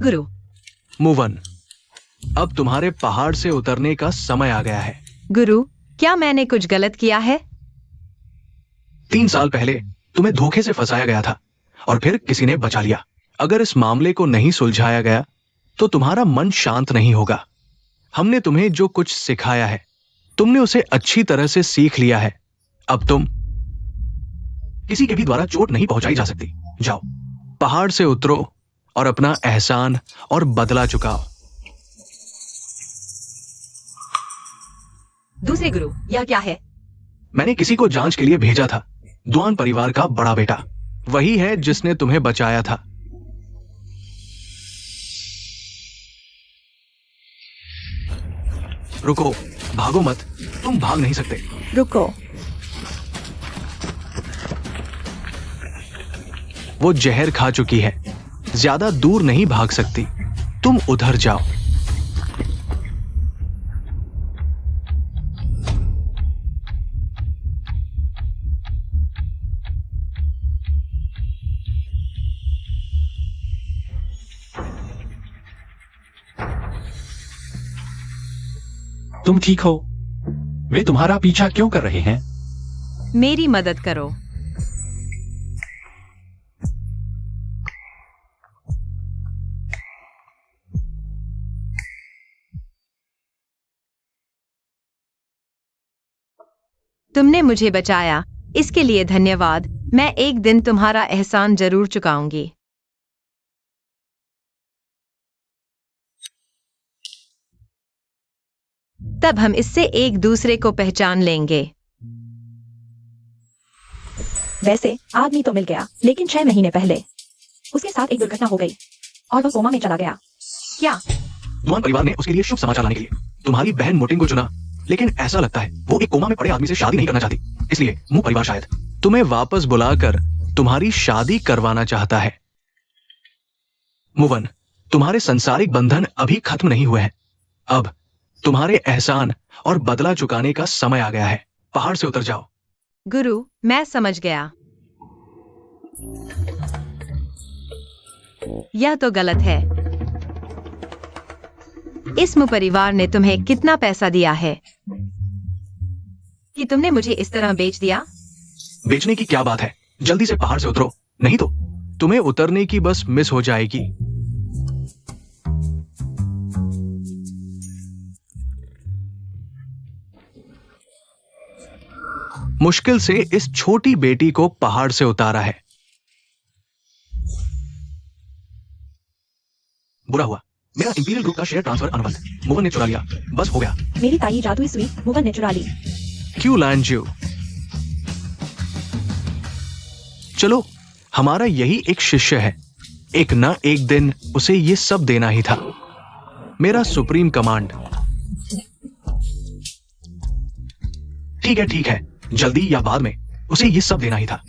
गुरु। मुवन, अब तुम्हारे पहाड़ से उतरने का समय आ गया है। गुरु, क्या मैंने कुछ गलत किया है? 3 साल पहले तुम्हें धोखे से फंसाया गया था और फिर किसी ने बचा लिया। अगर इस मामले को नहीं सुलझाया गया तो तुम्हारा मन शांत नहीं होगा। हमने तुम्हें जो कुछ सिखाया है तुमने उसे अच्छी तरह से सीख लिया है। अब तुम किसी के भी द्वारा चोट नहीं पहुंचाई जा सकती। जाओ, पहाड़ से उतरो और अपना एहसान और बदला चुकाओ। दूसरे गुरु, यह क्या है? मैंने किसी को जांच के लिए भेजा था। दुआन परिवार का बड़ा बेटा, वही है जिसने तुम्हें बचाया था। रुको, भागो मत, तुम भाग नहीं सकते। रुको। वो जहर खा चुकी है, ज्यादा दूर नहीं भाग सकती। तुम उधर जाओ। तुम ठीक हो? वे तुम्हारा पीछा क्यों कर रहे हैं? मेरी मदद करो। तुमने मुझे बचाया, इसके लिए धन्यवाद। मैं एक दिन तुम्हारा एहसान जरूर चुकाऊंगी। तब हम इससे एक दूसरे को पहचान लेंगे। वैसे आदमी तो मिल गया, लेकिन 6 महीने पहले उसके साथ एक दुर्घटना हो गई और वह कोमा में चला गया। क्या? दुआन परिवार ने उसके लिए शुभ समाचार लाने के लिए तुम्हारी बहन मोटिंग को चुना, लेकिन ऐसा लगता है वो एक कोमा में पड़े आदमी से शादी नहीं करना चाहती। इसलिए मुंह परिवार शायद तुम्हें वापस बुलाकर तुम्हारी शादी करवाना चाहता है। मुवन, तुम्हारे सांसारिक बंधन अभी खत्म नहीं हुए हैं। अब तुम्हारे एहसान और बदला चुकाने का समय आ गया है। पहाड़ से उतर जाओ। गुरु, मैं समझ गया। यह तो गलत है। इस मुंह परिवार ने तुम्हें कितना पैसा दिया है कि तुमने मुझे इस तरह बेच दिया? बेचने की क्या बात है? जल्दी से पहाड़ से उतरो, नहीं तो तुम्हें उतरने की बस मिस हो जाएगी। मुश्किल से इस छोटी बेटी को पहाड़ से उतारा है। बुरा हुआ, मेरा इंपीरियल ग्रुप का शेयर ट्रांसफर अनुबंध मुवन ने चुरा लिया। बस हो गया। मेरी ताई जादुई सुई मुवन ने चुरा ली। क्यों लांजू? चलो, हमारा यही एक शिष्य है। एक न एक दिन उसे ये सब देना ही था। मेरा सुप्रीम कमांड। ठीक है, जल्दी या बाद में उसे ये सब देना ही था।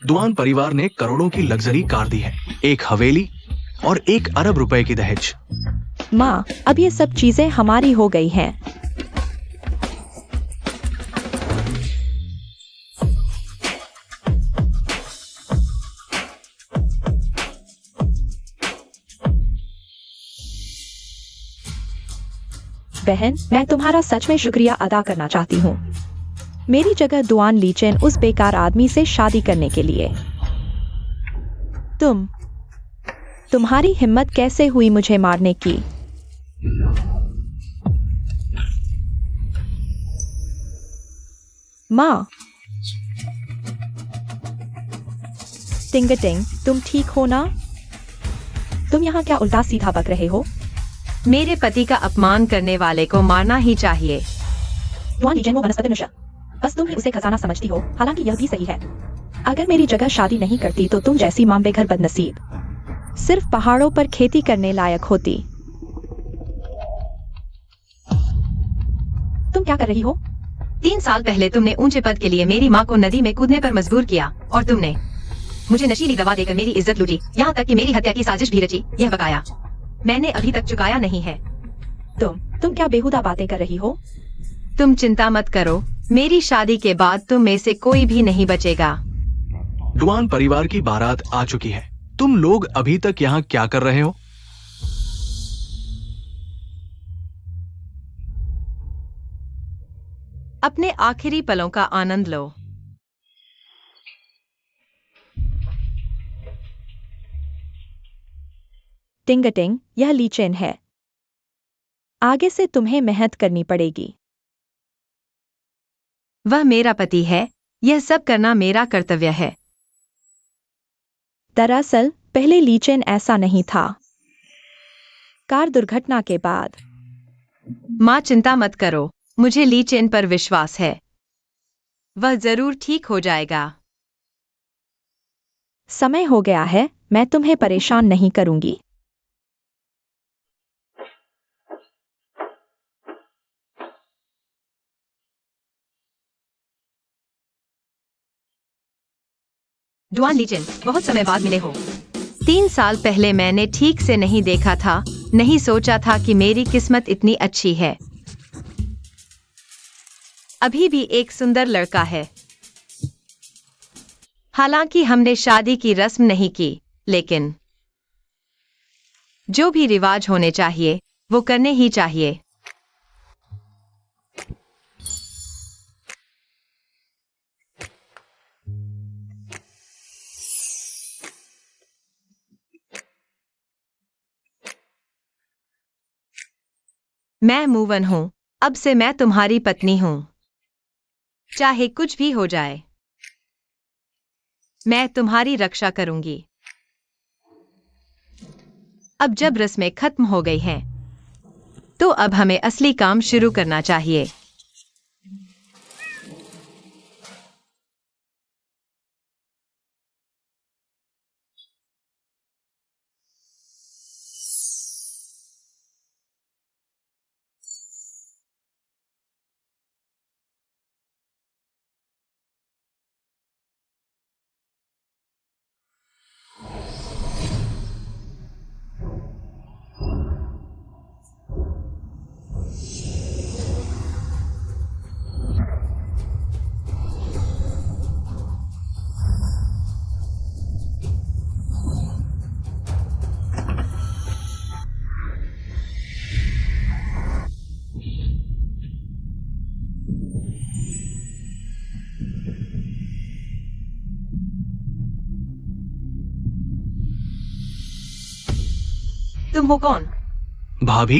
दुआन परिवार ने करोड़ों की लग्जरी कार दी है, एक हवेली और 1 अरब रुपए की दहेज। माँ, अब ये सब चीजें हमारी हो गई हैं। बहन, मैं तुम्हारा सच में शुक्रिया अदा करना चाहती हूँ। मेरी जगह दुआन लीचेन उस बेकार आदमी से शादी करने के लिए। तुम्हारी हिम्मत कैसे हुई मुझे मारने की? माँ, टिंगटिंग, तुम ठीक हो ना? तुम यहाँ क्या उल्टा सीधा बक रहे हो? मेरे पति का अपमान करने वाले को मारना ही चाहिए। दुआन लीचेन वो वनस्पति नशा, बस तुम ही उसे खजाना समझती हो। हालांकि यह भी सही है। अगर मेरी जगह शादी नहीं करती तो तुम जैसी मां बेघर बदनसीब सिर्फ पहाड़ों पर खेती करने लायक होती। तुम क्या कर रही हो? 3 साल पहले तुमने ऊंचे पद के लिए मेरी माँ को नदी में कूदने पर मजबूर किया और तुमने मुझे नशीली दवा देकर मेरी इज्जत लूटी, यहाँ तक कि मेरी हत्या की साजिश भी रची। यह बकाया मैंने अभी तक चुकाया नहीं है। तुम क्या बेहुदा बातें कर रही हो? तुम चिंता मत करो, मेरी शादी के बाद तुम में से कोई भी नहीं बचेगा। दुआन परिवार की बारात आ चुकी है। तुम लोग अभी तक यहाँ क्या कर रहे हो? अपने आखिरी पलों का आनंद लो। टिंगटिंग, यह लीचेन है। आगे से तुम्हें मेहनत करनी पड़ेगी। वह मेरा पति है, यह सब करना मेरा कर्तव्य है। दरअसल पहले लीचेन ऐसा नहीं था। कार दुर्घटना के बाद। माँ चिंता मत करो, मुझे लीचेन पर विश्वास है। वह जरूर ठीक हो जाएगा। समय हो गया है, मैं तुम्हें परेशान नहीं करूंगी। डुआन लीचेन, बहुत समय बाद मिले हो। 3 साल पहले मैंने ठीक से नहीं देखा था, नहीं सोचा था कि मेरी किस्मत इतनी अच्छी है। अभी भी एक सुंदर लड़का है। हालांकि हमने शादी की रस्म नहीं की, लेकिन जो भी रिवाज होने चाहिए वो करने ही चाहिए। मैं मूवन हूं, अब से मैं तुम्हारी पत्नी हूं। चाहे कुछ भी हो जाए, मैं तुम्हारी रक्षा करूंगी। अब जब रस्में खत्म हो गई हैं, तो अब हमें असली काम शुरू करना चाहिए। तुम हो कौन? भाभी,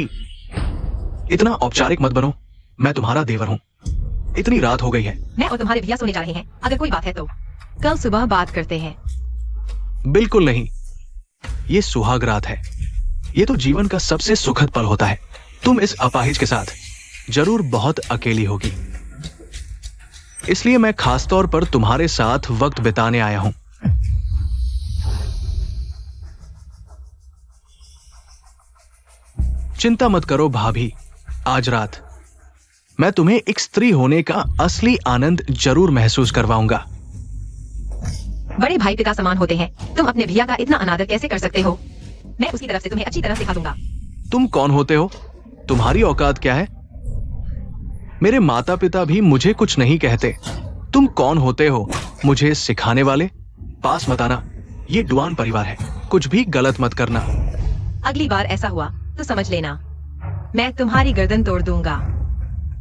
इतना औपचारिक मत बनो। मैं तुम्हारा देवर हूँ। इतनी रात हो गई है। मैं और तुम्हारे भैया सोने जा रहे हैं। अगर कोई बात है तो कल सुबह बात करते हैं। बिल्कुल नहीं, ये सुहाग रात है। ये तो जीवन का सबसे सुखद पल होता है। तुम इस अपाहिज के साथ जरूर बहुत अकेली होगी, इसलिए मैं खास तौर पर तुम्हारे साथ वक्त बिताने आया हूं। चिंता मत करो भाभी, आज रात मैं तुम्हें एक स्त्री होने का असली आनंद जरूर महसूस करवाऊंगा। बड़े भाई पिता समान होते हैं, तुम अपने भैया का इतना अनादर कैसे कर सकते हो? मैं उसकी तरफ से तुम्हें अच्छी तरह सिखा दूंगा। तुम कौन होते हो? तुम्हारी औकात क्या है? मेरे माता पिता भी मुझे कुछ नहीं कहते। तुम कौन होते हो मुझे सिखाने वाले? पास मत आना, ये डुआन परिवार है। कुछ भी गलत मत करना। अगली बार ऐसा हुआ तो समझ लेना, मैं तुम्हारी गर्दन तोड़ दूंगा।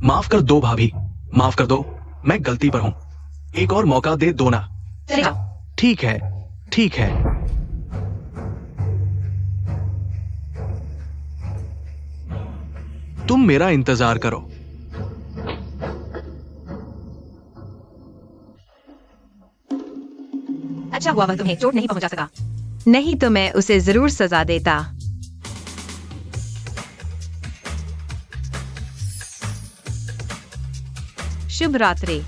माफ कर दो भाभी, माफ कर दो। मैं गलती पर हूं। एक और मौका दे दो ना। चले जाओ। ठीक है, ठीक है। तुम मेरा इंतजार करो। अच्छा हुआ वह तुम्हें चोट नहीं पहुंचा सका, नहीं तो मैं उसे जरूर सजा देता। शुभ रात्रि।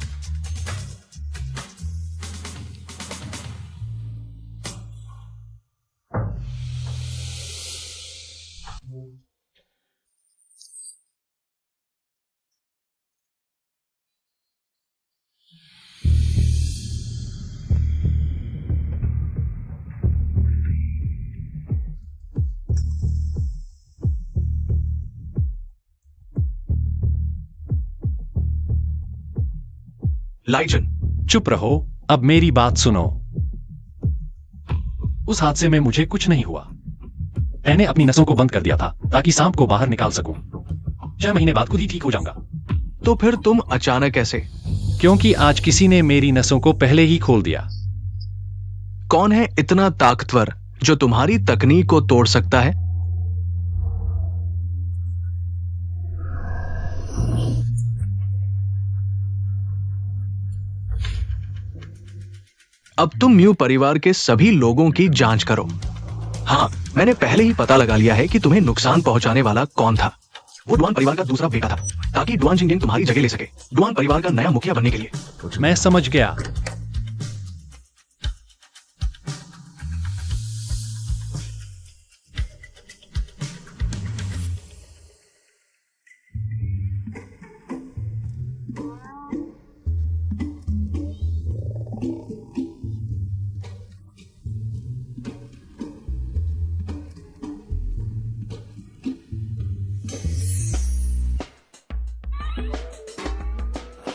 लाइजन, चुप रहो, अब मेरी बात सुनो। उस हादसे में मुझे कुछ नहीं हुआ। मैंने अपनी नसों को बंद कर दिया था ताकि सांप को बाहर निकाल सकूं। 6 महीने बाद खुद ही ठीक हो जाऊंगा। तो फिर तुम अचानक ऐसे? क्योंकि आज किसी ने मेरी नसों को पहले ही खोल दिया। कौन है इतना ताकतवर जो तुम्हारी तकनीक को तोड़ सकता है? अब तुम म्यू परिवार के सभी लोगों की जांच करो। हाँ, मैंने पहले ही पता लगा लिया है कि तुम्हें नुकसान पहुंचाने वाला कौन था। वो डुआन परिवार का दूसरा बेटा था, ताकि डुआन जिंगजिंग तुम्हारी जगह ले सके, डुआन परिवार का नया मुखिया बनने के लिए। मैं समझ गया।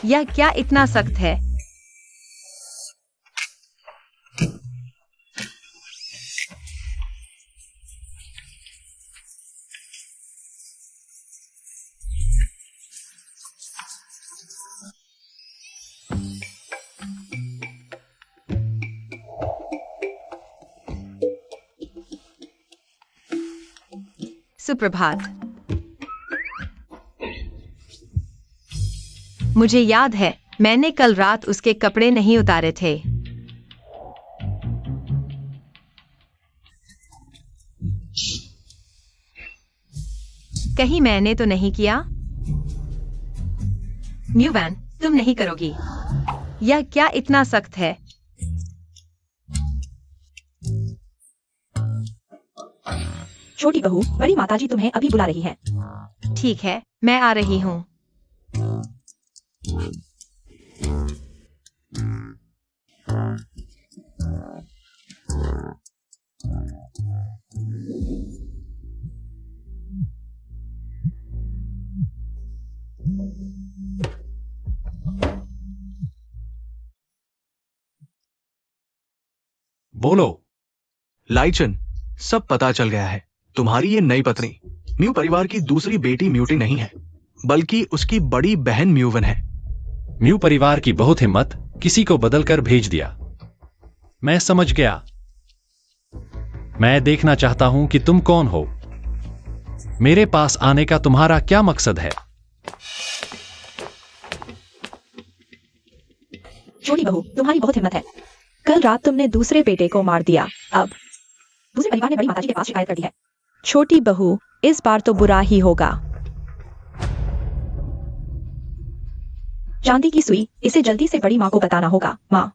यह क्या इतना सख्त है? सुप्रभात। मुझे याद है, मैंने कल रात उसके कपड़े नहीं उतारे थे। कहीं मैंने तो नहीं किया? म्यू वैन, तुम नहीं करोगी। यह क्या इतना सख्त है? छोटी बहू, बड़ी माताजी तुम्हें अभी बुला रही है। ठीक है, मैं आ रही हूँ। बोलो। लाइचन, सब पता चल गया है। तुम्हारी ये नई पत्नी म्यू परिवार की दूसरी बेटी म्यूटी नहीं है, बल्कि उसकी बड़ी बहन म्यूवन है। म्यू परिवार की बहुत हिम्मत, किसी को बदलकर भेज दिया। मैं समझ गया। मैं देखना चाहता हूं कि तुम कौन हो। मेरे पास आने का तुम्हारा क्या मकसद है? छोटी बहू, तुम्हारी बहुत हिम्मत है। कल रात तुमने दूसरे बेटे को मार दिया। अब दूसरे परिवार ने बड़ी माताजी के पास शिकायत कर दी है। छोटी बहू, इस बार तो बुरा ही होगा। चांदी की सुई, इसे जल्दी से बड़ी माँ को बताना होगा। माँ,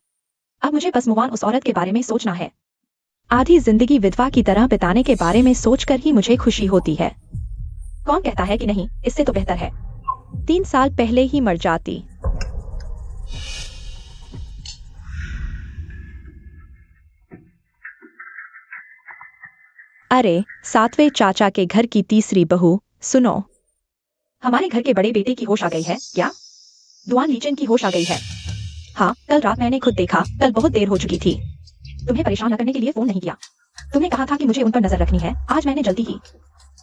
अब मुझे बस मुवान उस औरत के बारे में सोचना है। आधी जिंदगी विधवा की तरह बिताने के बारे में सोचकर ही मुझे खुशी होती है। कौन कहता है कि नहीं, इससे तो बेहतर है 3 साल पहले ही मर जाती। अरे, 7वें चाचा के घर की तीसरी बहू, सुनो। हमारे घर के बड़े बेटे की होश आ गई है क्या? दुआन लीचन की होश आ गई है। हाँ, कल रात मैंने खुद देखा। कल बहुत देर हो चुकी थी। तुम्हें परेशान न करने के लिए फोन नहीं किया। तुमने कहा था कि मुझे उन पर नजर रखनी है। आज मैंने जल्दी की।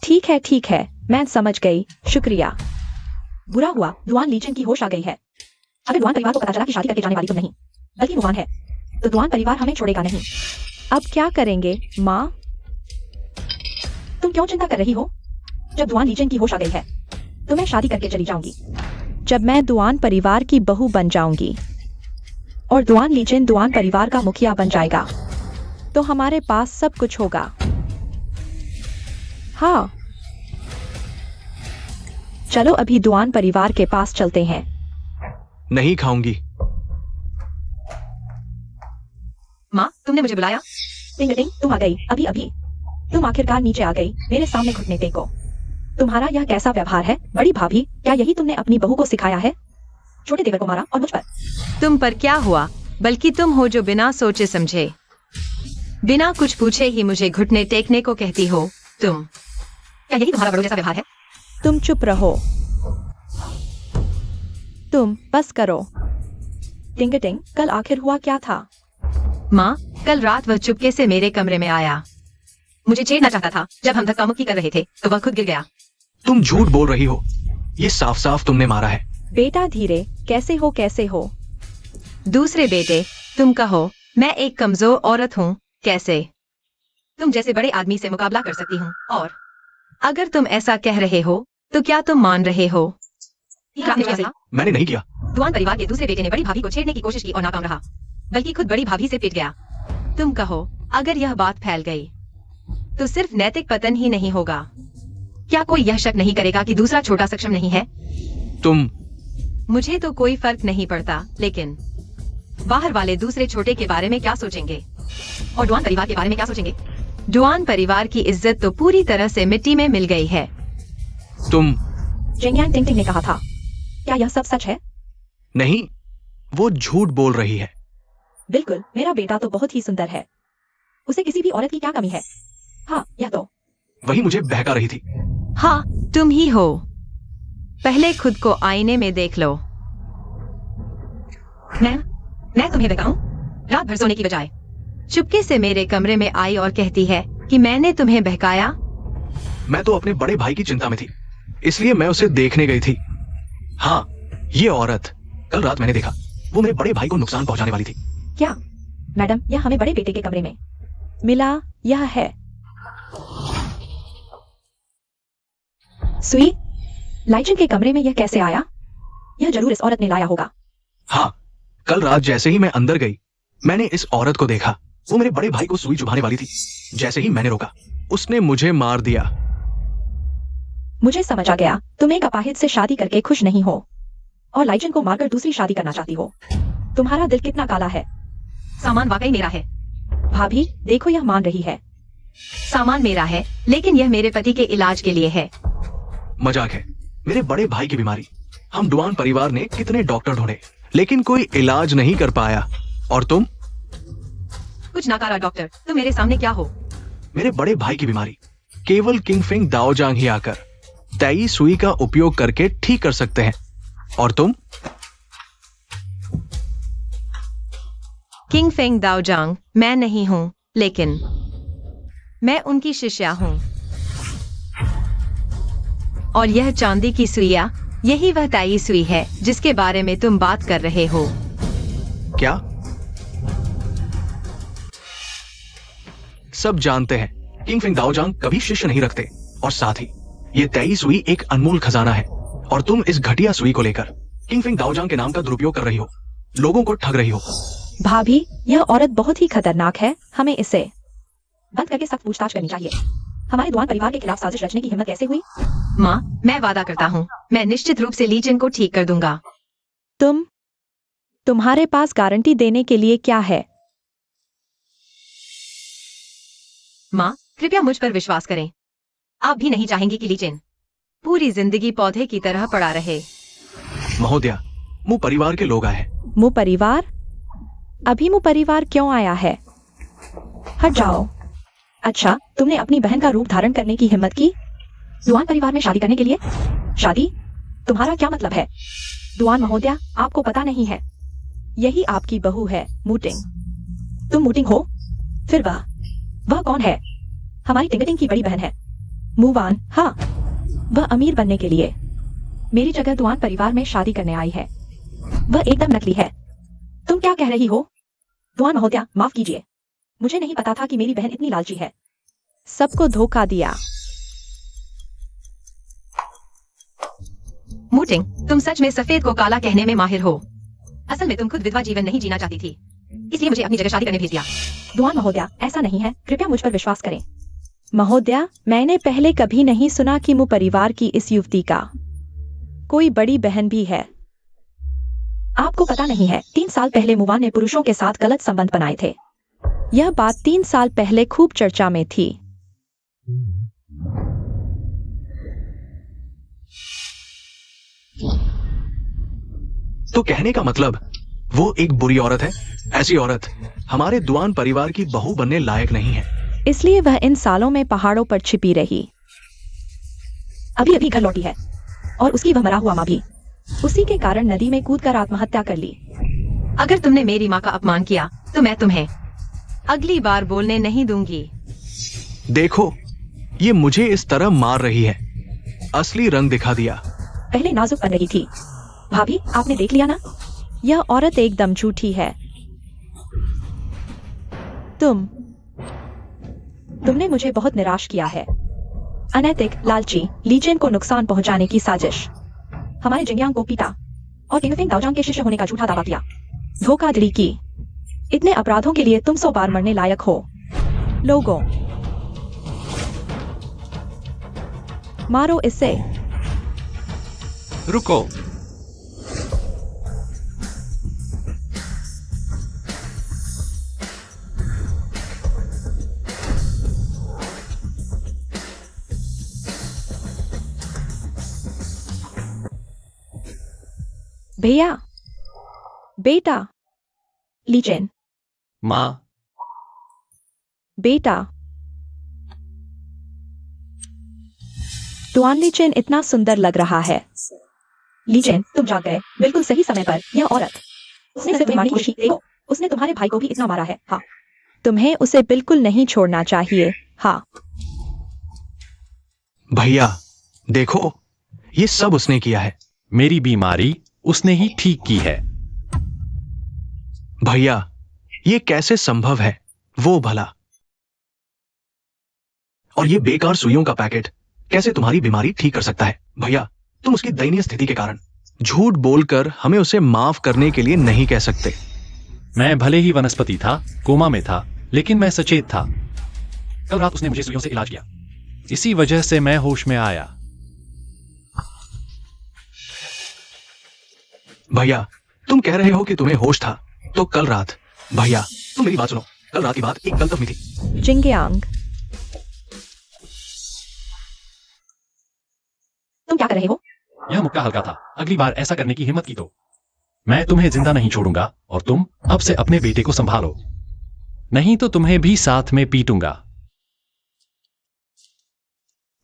ठीक है, मैं समझ गई, शुक्रिया। बुरा हुआ, दुआन लीचन की होश आ गई है। अगर दुआन परिवार को पता चला कि शादी करके जाने वाली तुम नहीं, बल्कि मुवान है, तो दुआन परिवार हमें छोड़ेगा नहीं। अब क्या करेंगे माँ? तुम क्यों चिंता कर रही हो? जब दुआन लीचन की होश आ गई है, तो मैं शादी करके चली जाऊंगी। जब मैं दुआन परिवार की बहू बन जाऊंगी और दुआन लीचन दुआन परिवार का मुखिया बन जाएगा, तो हमारे पास सब कुछ होगा। हाँ, चलो अभी दुआन परिवार के पास चलते हैं। नहीं खाऊंगी। माँ, तुमने मुझे बुलाया? टिंग टिंग, तुम आ गई अभी अभी। तुम आखिरकार नीचे आ गई, मेरे सामने घुटने टेको। तुम्हारा यह कैसा व्यवहार है बड़ी भाभी? क्या यही तुमने अपनी बहू को सिखाया है? छोटे देवर को मारा और मुझ पर। तुम पर क्या हुआ? बल्कि तुम हो जो बिना सोचे समझे, बिना कुछ पूछे ही मुझे घुटने टेकने को कहती हो। तुम, क्या यही तुम्हारा बड़ों जैसा व्यवहार है? तुम चुप रहो। तुम बस करो। टिंग टिंग, कल आखिर हुआ क्या था? माँ, कल रात वह चुपके से मेरे कमरे में आया। मुझे छेड़ना चाहता था। जब हम धक्का मुक्की कर रहे थे तो वह खुद गिर गया। तुम झूठ बोल रही हो। ये साफ साफ तुमने मारा है। बेटा धीरे, कैसे हो कैसे हो? दूसरे बेटे, तुम कहो। मैं एक कमजोर औरत हूँ, कैसे तुम जैसे बड़े आदमी से मुकाबला कर सकती हूँ? और अगर तुम ऐसा कह रहे हो तो क्या तुम मान रहे हो? मैंने नहीं किया। दुआन परिवार के दूसरे बेटे ने बड़ी भाभी को छेड़ने की कोशिश की और नाकाम रहा, बल्कि खुद बड़ी भाभी से पिट गया। तुम कहो, अगर यह बात फैल गई तो सिर्फ नैतिक पतन ही नहीं होगा। क्या कोई यह शक नहीं करेगा कि दूसरा छोटा सक्षम नहीं है? तुम मुझे तो कोई फर्क नहीं पड़ता, लेकिन बाहर वाले दूसरे छोटे के बारे में क्या सोचेंगे? और डुआन परिवार के बारे में क्या सोचेंगे? डुआन परिवार की इज्जत तो पूरी तरह से मिट्टी में मिल गई है। तुम जेंगियान टिंग टिंग ने कहा था। क्या यह सब सच है? नहीं, वो झूठ बोल रही है। बिल्कुल, मेरा बेटा तो बहुत ही सुंदर है। उसे किसी भी औरत की क्या कमी है? हाँ, यह तो वही मुझे बहका रही थी। हाँ, तुम ही हो। पहले खुद को आईने में देख लो। मैं तुम्हें बताऊं? रात भर सोने की बजाय चुपके से मेरे कमरे में आई और कहती है कि मैंने तुम्हें बहकाया। मैं तो अपने बड़े भाई की चिंता में थी, इसलिए मैं उसे देखने गई थी। हाँ, ये औरत कल रात मैंने देखा, वो मेरे बड़े भाई को नुकसान पहुंचाने वाली थी। क्या? मैडम, यह हमें बड़े बेटे के कमरे में मिला। यह है सुई। लाइजन के कमरे में यह कैसे आया? यह जरूर इस औरत ने लाया होगा। हाँ, कल रात जैसे ही मैं अंदर गई, मैंने इस औरत को देखा। वो मेरे बड़े भाई को सुई चुभाने वाली थी। जैसे ही मैंने रोका, उसने मुझे मार दिया। मुझे समझ आ गया, तुम एक अपाहिज से शादी करके खुश नहीं हो और लाइजन को मारकर दूसरी शादी करना चाहती हो। तुम्हारा दिल कितना काला है। सामान वाकई मेरा है। भाभी, देखो यह मान रही है। सामान मेरा है, लेकिन यह मेरे पति के इलाज के लिए है। मजाक है। मेरे बड़े भाई की बीमारी, हम डुआन परिवार ने कितने डॉक्टर ढूंढे, लेकिन कोई इलाज नहीं कर पाया। और तुम? कुछ नाकारा डॉक्टर, तुम मेरे सामने क्या हो? मेरे बड़े भाई की बीमारी केवल किंग फेंग दाओजांग ही आकर तई सुई का उपयोग करके ठीक कर सकते हैं। और तुम? किंग फेंग दाओजांग मैं नहीं हूं, लेकिन मैं उनकी शिष्या हूं। और यह चांदी की सुइया, यही वह ताई सुई है जिसके बारे में तुम बात कर रहे हो। क्या? सब जानते हैं किंग फेंग दाओजांग कभी शिष्य नहीं रखते, और साथ ही ये तई सुई एक अनमोल खजाना है। और तुम इस घटिया सुई को लेकर किंग फेंग दाओजांग के नाम का दुरुपयोग कर रही हो, लोगों को ठग रही हो। भाभी, यह औरत बहुत ही खतरनाक है। हमें इससे बंद करके सख्त पूछताछ करनी चाहिए। हमारे दुआन परिवार के खिलाफ साजिश रचने की हिम्मत कैसे हुई? माँ, मैं वादा करता हूँ, मैं निश्चित रूप से लीजन को ठीक कर दूंगा। तुम्हारे पास गारंटी देने के लिए क्या है? माँ, कृपया मुझ पर विश्वास करें। आप भी नहीं चाहेंगी कि लीजन पूरी जिंदगी पौधे की तरह पड़ा रहे। महोदया, मु परिवार के लोग आए। मु परिवार? अभी मु परिवार क्यों आया है? हट जाओ। अच्छा, तुमने अपनी बहन का रूप धारण करने की हिम्मत की दुआन परिवार में शादी करने के लिए? शादी? तुम्हारा क्या मतलब है? दुआन महोदया, आपको पता नहीं है, यही आपकी बहू है, मूटिंग। तुम मूटिंग हो? फिर वह कौन है? हमारी टिंगटिंग की बड़ी बहन है, मूवान। हाँ, वह अमीर बनने के लिए मेरी जगह दुआन परिवार में शादी करने आई है। वह एकदम नकली है। तुम क्या कह रही हो? दुआन महोदया, माफ कीजिए, मुझे नहीं पता था कि मेरी बहन इतनी लालची है। सबको धोखा दिया। मूटिंग, तुम सच में सफेद को काला कहने में माहिर हो। असल में तुम खुद विधवा जीवन नहीं जीना चाहती थी, इसलिए मुझे अपनी जगह शादी करने भेज दिया। दुआन महोदया, ऐसा नहीं है, कृपया मुझ पर विश्वास करें। महोदया, मैंने पहले कभी नहीं सुना कि मु परिवार की इस युवती का कोई बड़ी बहन भी है। आपको पता नहीं है, 3 साल पहले मुवान ने पुरुषों के साथ गलत संबंध बनाए थे। यह बात 3 साल पहले खूब चर्चा में थी। तो कहने का मतलब वो एक बुरी औरत है। ऐसी औरत हमारे दुआन परिवार की बहू बनने लायक नहीं है। इसलिए वह इन सालों में पहाड़ों पर छिपी रही। अभी अभी घर लौटी है और उसकी वह मरा हुआ माँ भी। उसी के कारण नदी में कूदकर आत्महत्या कर ली। अगर तुमने मेरी माँ का अपमान किया तो मैं तुम्हें अगली बार बोलने नहीं दूंगी। देखो, ये मुझे इस तरह मार रही है। असली रंग दिखा दिया। पहले नाजुक बन रही थी, भाभी, आपने देख लिया ना? यह औरत एकदम झूठी है। तुमने मुझे बहुत निराश किया है। अनैतिक, लालची, लीजेन को नुकसान पहुंचाने की साजिश, हमारे जिंगयांग को पीटा और किंगफिंग दाओजांग के शिष्य होने का झूठा दावा किया, धोखाधड़ी की। इतने अपराधों के लिए तुम 100 बार मरने लायक हो। लोगों, मारो इसे। रुको। भैया, बेटा, लीजेन, माँ, बेटा। दुआन लीजेन इतना सुंदर लग रहा है। लीजेन, तुम जाग गए बिल्कुल सही समय पर। यह औरत, उसने सिर्फ बीमारी की देखो, उसने तुम्हारे भाई को भी इतना मारा है। हाँ, तुम्हें उसे बिल्कुल नहीं छोड़ना चाहिए। हाँ, भैया देखो, ये सब उसने किया है। मेरी बीमारी उसने ही ठीक की है। भैया ये कैसे संभव है? वो भला, और ये बेकार सुइयों का पैकेट कैसे तुम्हारी बीमारी ठीक कर सकता है? भैया तुम उसकी दयनीय स्थिति के कारण झूठ बोलकर हमें उसे माफ करने के लिए नहीं कह सकते। मैं भले ही वनस्पति था, कोमा में था, लेकिन मैं सचेत था। कल रात उसने मुझे सुइयों से इलाज किया, इसी वजह से मैं होश में आया। भैया तुम कह रहे हो कि तुम्हें होश था, तो कल रात, भैया तुम मेरी बात सुनो, कल रात की बात एक गलतफहमी थी। जिंगयांग, तुम क्या कर रहे हो? यह मुक्का हल्का था, अगली बार ऐसा करने की हिम्मत की तो मैं तुम्हें जिंदा नहीं छोड़ूंगा और तुम अब से अपने बेटे को संभालो, नहीं तो तुम्हें भी साथ में पीटूंगा।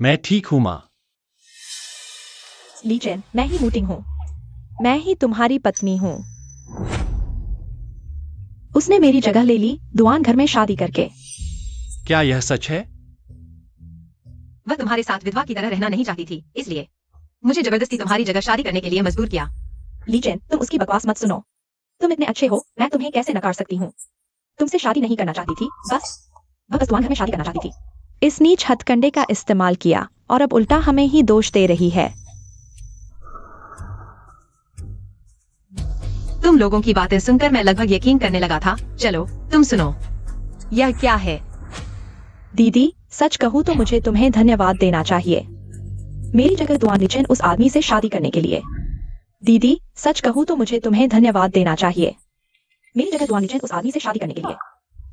मैं ठीक हूं मां। लीजेन, मैं ही मूटिंग हूँ। मैं ही तुम्हारी पत्नी हूँ। उसने मेरी जगह ले ली दुआन घर में शादी करके। क्या यह सच है? वह तुम्हारे साथ विधवा की तरह रहना नहीं चाहती थी, इसलिए मुझे जबरदस्ती तुम्हारी जगह शादी करने के लिए मजबूर किया। लीजेन, तुम उसकी बकवास मत सुनो। तुम इतने अच्छे हो, मैं तुम्हें कैसे नकार सकती हूँ? तुमसे शादी नहीं करना चाहती थी, बस दुआन घर में शादी करना चाहती थी। इस नीच हथकंडे का इस्तेमाल किया और अब उल्टा हमें ही दोष दे रही है। तुम लोगों की बातें सुनकर मैं लगभग यकीन करने लगा था। चलो तुम सुनो, यह क्या है? दीदी, सच कहूँ तो मुझे तुम्हें धन्यवाद देना चाहिए, मेरी जगह दुआन लीजेन उस आदमी से शादी करने के लिए। दीदी, सच कहूँ तो मुझे तुम्हें धन्यवाद देना चाहिए, मेरी जगह दुआन लीजेन उस आदमी से शादी करने के लिए।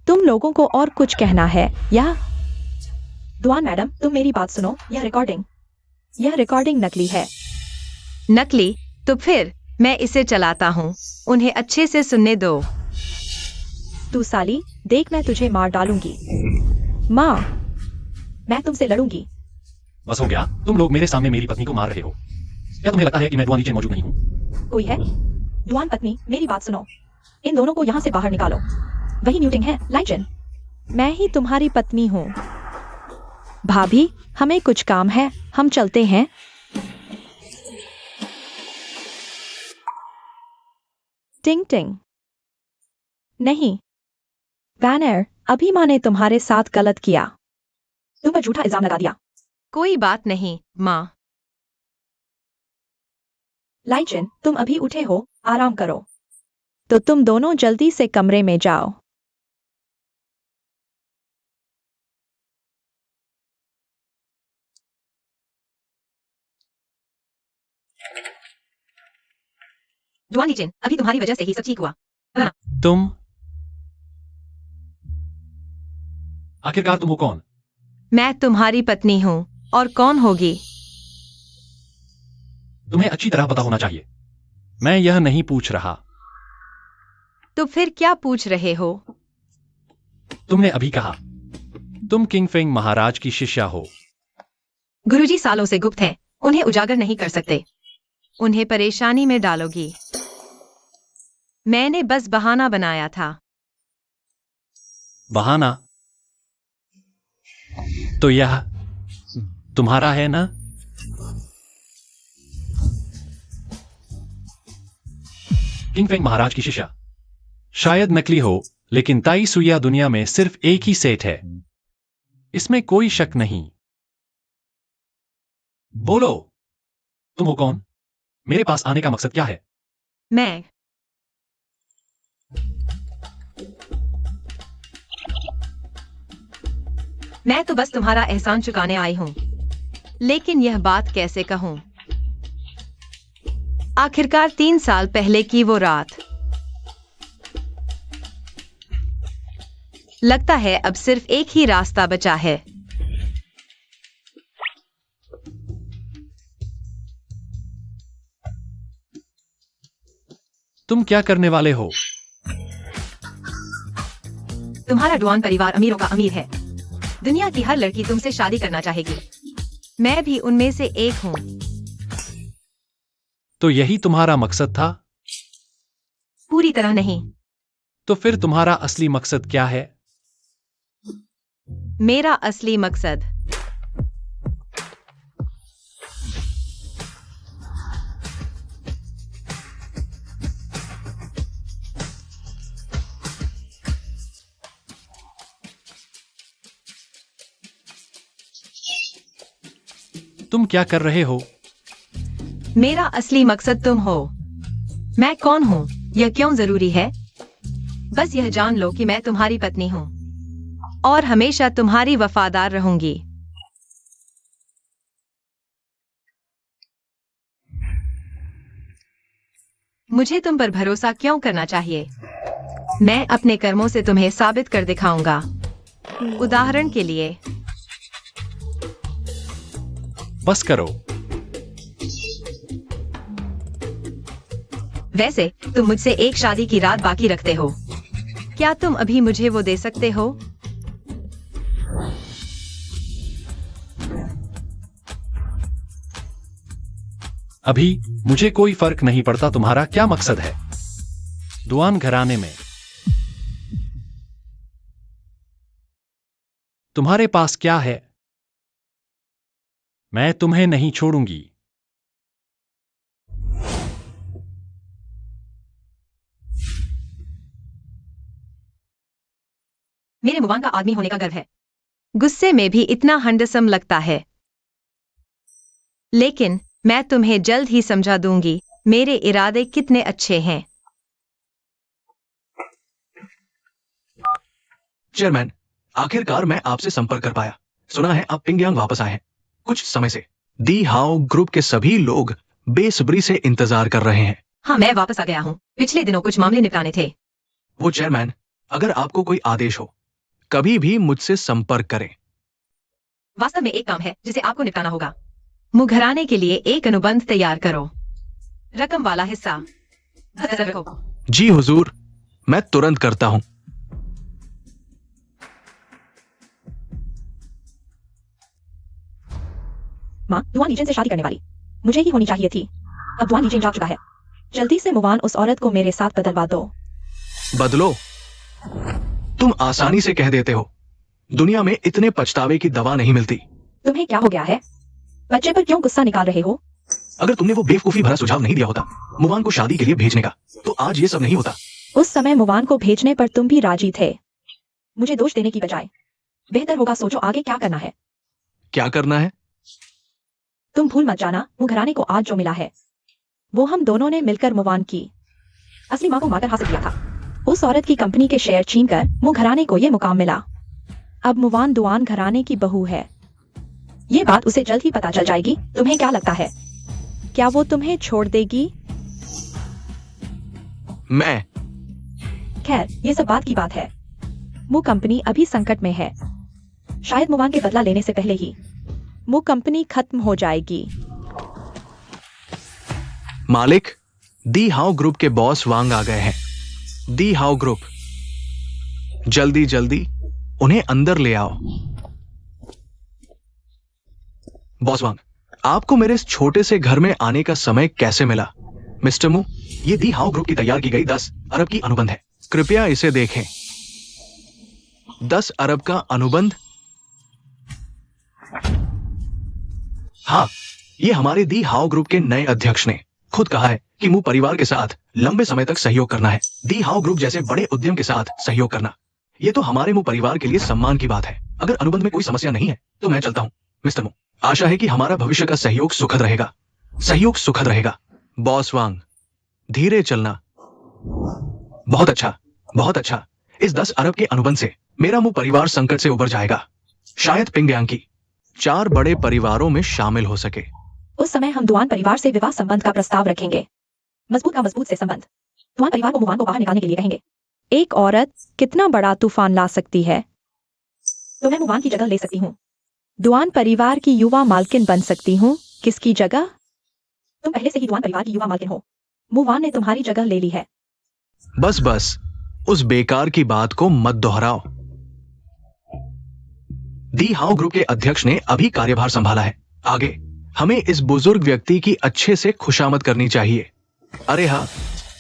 तुम लोगों को और कुछ कहना है या? दुआन मैडम, तुम मेरी बात सुनो। यह रिकॉर्डिंग नकली है। नकली? तो फिर मैं इसे चलाता हूँ, उन्हें अच्छे से सुनने दो। तू साली, देख मैं तुझे मार डालूंगी। माँ, मैं तुमसे लड़ूंगी। बस हो गया, तुम लोग मेरे सामने मेरी पत्नी को मार रहे हो। क्या तुम्हें लगता है कि मैं दुआन नीचे मौजूद नहीं हूँ? कोई है? दुआन पत्नी, मेरी बात सुनो, इन दोनों को यहाँ से बाहर निकालो। वही न्यूटिंग है, लाइजन। मैं ही तुम्हारी पत्नी हूँ। भाभी, हमें कुछ काम है, हम चलते हैं। टिंग टिंग। नहीं वैनर, अभी माँ ने तुम्हारे साथ गलत किया, तुम पर झूठा इल्जाम लगा दिया। कोई बात नहीं माँ। लाइजन, तुम अभी उठे हो, आराम करो। तो तुम दोनों जल्दी से कमरे में जाओ। दुआन लीजेन, अभी तुम्हारी वजह से ही सब ठीक हुआ। तुम आखिरकार तुम हो कौन? मैं तुम्हारी पत्नी हूँ, और कौन होगी? तुम्हें अच्छी तरह पता होना चाहिए, मैं यह नहीं पूछ रहा। तो फिर क्या पूछ रहे हो? तुमने अभी कहा तुम किंगफिंग महाराज की शिष्या हो। गुरुजी सालों से गुप्त हैं, उन्हें उजागर नहीं कर सकते। उन्हें परेशानी में डालोगी। मैंने बस बहाना बनाया था। बहाना? तो यह तुम्हारा है ना? किंगफेंग महाराज की शिष्या। शायद नकली हो, लेकिन ताई सुइया दुनिया में सिर्फ एक ही सेठ है, इसमें कोई शक नहीं। बोलो, तुम हो कौन? मेरे पास आने का मकसद क्या है? मैं तो बस तुम्हारा एहसान चुकाने आई हूँ, लेकिन यह बात कैसे कहूँ? आखिरकार 3 साल पहले की वो रात, लगता है अब सिर्फ एक ही रास्ता बचा है। तुम क्या करने वाले हो? तुम्हारा डुआन परिवार अमीरों का अमीर है। दुनिया की हर लड़की तुमसे शादी करना चाहेगी। मैं भी उनमें से एक हूँ। तो यही तुम्हारा मकसद था? पूरी तरह नहीं। तो फिर तुम्हारा असली मकसद क्या है? मेरा असली मकसद तुम क्या कर रहे हो? मेरा असली मकसद तुम हो। मैं कौन हूँ, यह क्यों जरूरी है? बस यह जान लो कि मैं तुम्हारी पत्नी हूँ और हमेशा तुम्हारी वफादार रहूंगी। मुझे तुम पर भरोसा क्यों करना चाहिए? मैं अपने कर्मों से तुम्हें साबित कर दिखाऊंगा। उदाहरण के लिए, बस करो। वैसे तुम मुझसे एक शादी की रात बाकी रखते हो। क्या तुम अभी मुझे वो दे सकते हो? अभी मुझे कोई फर्क नहीं पड़ता तुम्हारा क्या मकसद है। दुआन घराने में तुम्हारे पास क्या है? मैं तुम्हें नहीं छोड़ूंगी। मेरे मुवान का आदमी होने का गर्व है। गुस्से में भी इतना हंडसम लगता है। लेकिन मैं तुम्हें जल्द ही समझा दूंगी मेरे इरादे कितने अच्छे हैं। चेयरमैन, आखिरकार मैं आपसे संपर्क कर पाया। सुना है आप पिंगयांग वापस आए हैं। कुछ समय से दी हाओ ग्रुप के सभी लोग बेसब्री से इंतजार कर रहे हैं। हाँ, मैं वापस आ गया हूँ। पिछले दिनों कुछ मामले निपटाने थे। वो चेयरमैन, अगर आपको कोई आदेश हो, कभी भी मुझसे संपर्क करें। वास्तव में एक काम है जिसे आपको निपटाना होगा। मुघराने के लिए एक अनुबंध तैयार करो। रकम वाला हिस्सा 10,000 रखो। जी हुजूर, मैं तुरंत करता हूं। माँ, दुआन लीजेन से शादी करने वाली मुझे ही होनी चाहिए थी। अब दुआन लीजेन जा चुका है। जल्दी से मुवान उस औरत को मेरे साथ बदलवा दो। बदलो? तुम आसानी से कह देते हो। दुनिया में इतने पछतावे की दवा नहीं मिलती। तुम्हें क्या हो गया है? बच्चे पर क्यों गुस्सा निकाल रहे हो? अगर तुमने वो बेवकूफी भरा सुझाव नहीं दिया होता मुवान को शादी के लिए भेजने का, तो आज ये सब नहीं होता। उस समय मुवान को भेजने पर तुम भी राजी थे। मुझे दोष देने की बजाय बेहतर होगा सोचो आगे क्या करना है। क्या करना है? तुम भूल मत जाना, मुघराने को आज जो मिला है वो हम दोनों ने मिलकर मुवान की असली माँ को मारकर हासिल किया था। उस औरत की कंपनी के शेयर छीनकर मुघराने को ये मुकाम मिला। अब मुवान दुआन घराने की बहू है। ये बात उसे जल्द ही पता चल जाएगी। तुम्हें क्या लगता है, क्या वो तुम्हें छोड़ देगी? मैं खैर, ये सब बात की बात है। मु कंपनी अभी संकट में है। शायद मुवान के बदला लेने से पहले ही मु कंपनी खत्म हो जाएगी। मालिक, दी हाओ ग्रुप के बॉस वांग आ गए हैं। दी हाओ ग्रुप, जल्दी जल्दी उन्हें अंदर ले आओ। बॉस वांग, आपको मेरे इस छोटे से घर में आने का समय कैसे मिला? मिस्टर मू, ये दी हाओ ग्रुप की तैयार की गई 10 अरब की अनुबंध है। कृपया इसे देखें। 10 अरब का अनुबंध। हाँ, ये हमारे दी हाओ ग्रुप के नए अध्यक्ष ने खुद कहा है कि मू परिवार के साथ लंबे समय तक सहयोग करना है, दी हाउ ग्रुप जैसे बड़े उद्यम के साथ सहयोग करना। ये तो हमारे मू परिवार के लिए सम्मान की बात है। अगर अनुबंध में कोई समस्या नहीं है तो मैं चलता हूँ मिस्टर मू। आशा है कि हमारा भविष्य का सहयोग सुखद रहेगा। सहयोग सुखद रहेगा। बॉस वांग, धीरे चलना। बहुत अच्छा, बहुत अच्छा। इस 10 अरब के अनुबंध से मेरा मू परिवार संकट से उबर जाएगा। शायद पिंगयांग की 4 बड़े परिवारों में शामिल हो सके। उस समय हम दुआन परिवार से विवाह संबंध का प्रस्ताव रखेंगे। मजबूत का मजबूत से संबंध। दुआन परिवार को मुवान को बाहर निकालने के लिए कहेंगे। एक औरत कितना बड़ा तूफान ला सकती है? तो मैं मुवान की जगह ले सकती हूँ। दुआन परिवार की युवा मालकिन बन सकती हूँ। किसकी जगह? तुम पहले से ही दुआन परिवार की युवा मालकिन हो। मुवान ने तुम्हारी जगह ले ली है। बस बस, उस बेकार की बात को मत दोहराओ। दी हाउ ग्रुप के अध्यक्ष ने अभी कार्यभार संभाला है। आगे हमें इस बुजुर्ग व्यक्ति की अच्छे से खुशामद करनी चाहिए। अरे हाँ,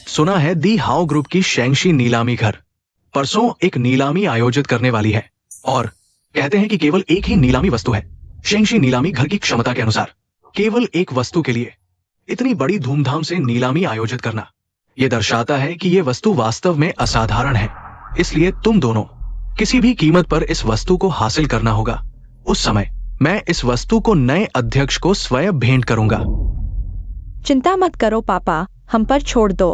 सुना है दी हाउ ग्रुप की शेंगशी नीलामी घर परसों एक नीलामी आयोजित करने वाली है और कहते हैं कि केवल एक ही नीलामी वस्तु है। शेंगशी नीलामी घर की क्षमता के अनुसार केवल एक वस्तु के लिए इतनी बड़ी धूमधाम से नीलामी आयोजित करना, यह दर्शाता है कि यह वस्तु वास्तव में असाधारण है। इसलिए तुम दोनों किसी भी कीमत पर इस वस्तु को हासिल करना होगा। उस समय मैं इस वस्तु को नए अध्यक्ष को स्वयं भेंट करूंगा। चिंता मत करो पापा, हम पर छोड़ दो।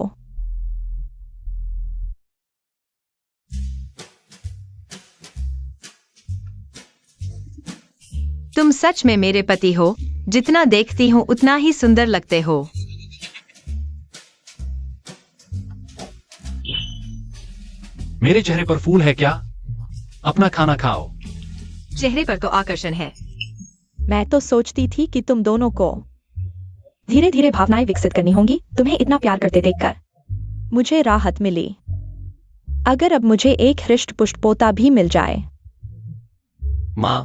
तुम सच में मेरे पति हो। जितना देखती हूँ उतना ही सुंदर लगते हो। मेरे चेहरे पर फूल है क्या? अपना खाना खाओ। चेहरे पर तो आकर्षण है। मैं तो सोचती थी कि तुम दोनों को धीरे धीरे भावनाएं विकसित करनी होंगी तुम्हें इतना प्यार करते देखकर। मुझे राहत मिली। अगर अब मुझे एक हृष्ट पुष्ट पोता भी मिल जाए। माँ,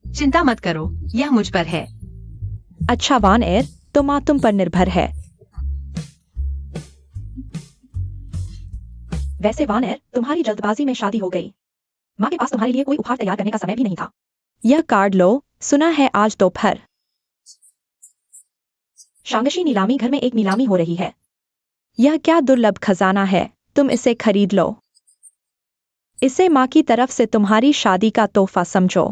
चिंता मत करो, यह मुझ पर है। अच्छा वान एर, तो माँ तुम पर निर्भर है। वैसे वान एर, तुम्हारी जल्दबाजी में शादी हो गई। माँ के पास तुम्हारे लिए कोई उपहार तैयार करने का समय भी नहीं था। यह कार्ड लो, सुना है आज दोपहर शांगशी नीलामी घर में एक नीलामी हो रही है। यह क्या दुर्लभ खजाना है, तुम इसे खरीद लो। इसे माँ की तरफ से तुम्हारी शादी का तोहफा समझो।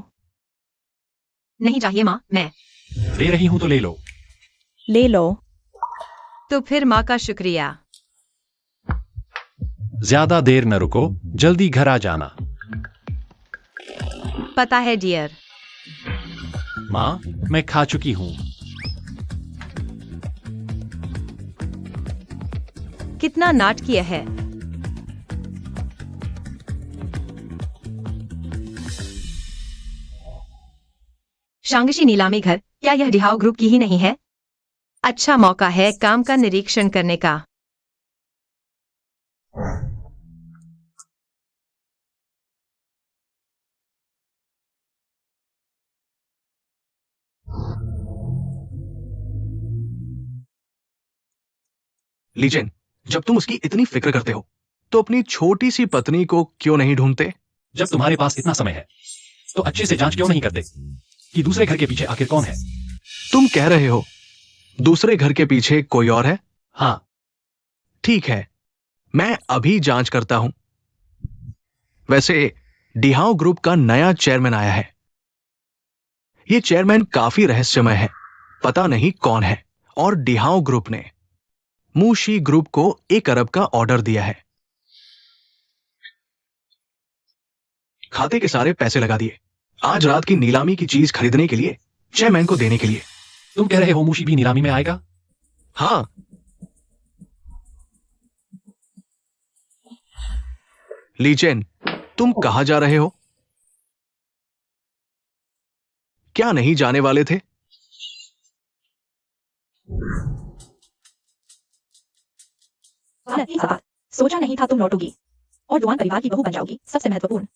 नहीं चाहिए माँ, मैं ले रही हूं तो ले लो। ले लो। तो फिर माँ का शुक्रिया। ज्यादा देर न रुको, जल्दी घर आ जाना। पता है डियर। माँ, मैं खा चुकी हूँ। कितना नाटकीय है। शांगशी नीलामी घर, क्या यह डिहाओ ग्रुप की ही नहीं है? अच्छा मौका है काम का निरीक्षण करने का। लीजेन, जब तुम उसकी इतनी फिक्र करते हो तो अपनी छोटी सी पत्नी को क्यों नहीं ढूंढते? जब तुम्हारे पास इतना समय है तो अच्छे से जांच क्यों नहीं करते कि दूसरे घर के पीछे आखिर कौन है? तुम कह रहे हो दूसरे घर के पीछे कोई और है? हाँ। ठीक है, मैं अभी जांच करता हूं। वैसे डिहाओ ग्रुप का नया चेयरमैन आया है। यह चेयरमैन काफी रहस्यमय है, पता नहीं कौन है। और डिहाओ ग्रुप ने मूशी ग्रुप को 1 अरब का ऑर्डर दिया है। खाते के सारे पैसे लगा दिए आज रात की नीलामी की चीज खरीदने के लिए, चेयरमैन को देने के लिए। तुम कह रहे हो मूशी भी नीलामी में आएगा? हाँ। लीचेन, तुम कहां जा रहे हो? क्या नहीं जाने वाले थे? सोचा नहीं था तुम लौटोगी और दुआन परिवार की बहू बन जाओगी। सबसे महत्वपूर्ण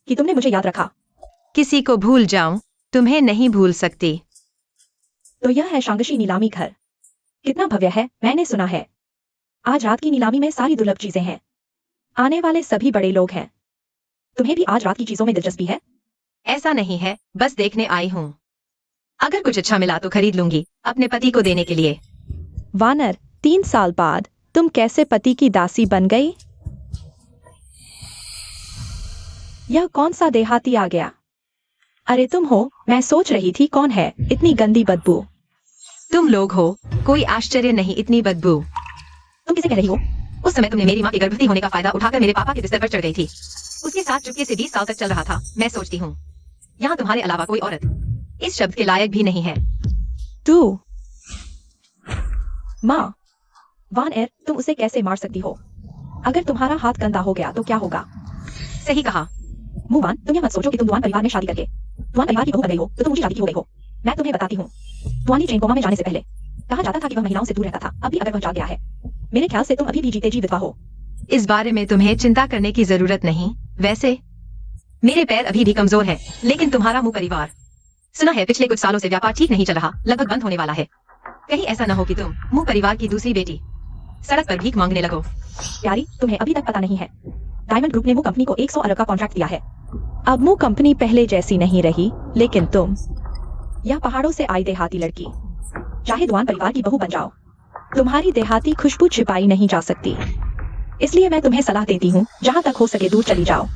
कि तुमने मुझे याद रखा। किसी को भूल जाऊं, तुम्हें नहीं भूल सकती। तो यह है शांगशी नीलामी घर। कितना भव्य है, मैंने सुना है। आज रात की नीलामी में सारी दुर्लभ चीजें हैं। आने वाले सभी बड़े लोग हैं। तुम्हें भी आज रात की चीजों में दिलचस्पी है? ऐसा नहीं है, बस देखने आई हूँ। अगर कुछ अच्छा मिला तो खरीद लूंगी, अपने पति को देने के लिए। वानर, 3 साल बाद तुम कैसे पति की दासी बन गई? यह कौन सा देहाती आ गया? अरे तुम हो, मैं सोच रही थी कौन है, इतनी गंदी बदबू। तुम लोग हो, कोई आश्चर्य नहीं इतनी बदबू। तुम किसे कह रही हो? उस समय तुमने मेरी माँ के गर्भवती होने का फायदा उठाकर मेरे पापा के बिस्तर पर चढ़ गई थी। उसके साथ चुपके से 20 साल तक चल रहा था। मैं सोचती हूँ यहाँ तुम्हारे अलावा कोई औरत इस शब्द के लायक भी नहीं है। तू माँ, वानर, तुम उसे कैसे मार सकती हो? अगर तुम्हारा हाथ गंदा हो गया तो क्या होगा? सही कहा। मुवान, तुम यह मत सोचो कि तुम दुआन परिवार में शादी करके दुआन परिवार की बहू बन गई हो तो तुम ऊंची जाति की हो गई हो। मैं तुम्हें बताती हूँ, दुआनी चेन कोमा में जाने से पहले कहा जाता था कि वह महिलाओं से दूर रहता था। अभी अगर वह जाग गया है, मेरे ख्याल से तुम अभी भी जीते जी विधवा हो। इस बारे में तुम्हें चिंता करने की जरूरत नहीं। वैसे मेरे पैर अभी भी कमजोर हैं, लेकिन तुम्हारा मुंह परिवार, सुना है पिछले कुछ सालों से व्यापार ठीक नहीं चल रहा, लगभग बंद होने वाला है। कहीं ऐसा न हो कि तुम मुंह परिवार की दूसरी बेटी सड़क पर भीख मांगने लगो। प्यारी, तुम्हें अभी तक पता नहीं है, डायमंड ग्रुप ने मुंह कंपनी को 100 अरब का कॉन्ट्रैक्ट दिया है। अब मुंह कंपनी पहले जैसी नहीं रही, लेकिन तुम यह पहाड़ों से आई देहाती लड़की चाहे दुआन परिवार की बहू बन जाओ, तुम्हारी देहाती खुशबू छिपाई नहीं जा सकती। इसलिए मैं तुम्हें सलाह देती हूँ, जहाँ तक हो सके दूर चली जाओ।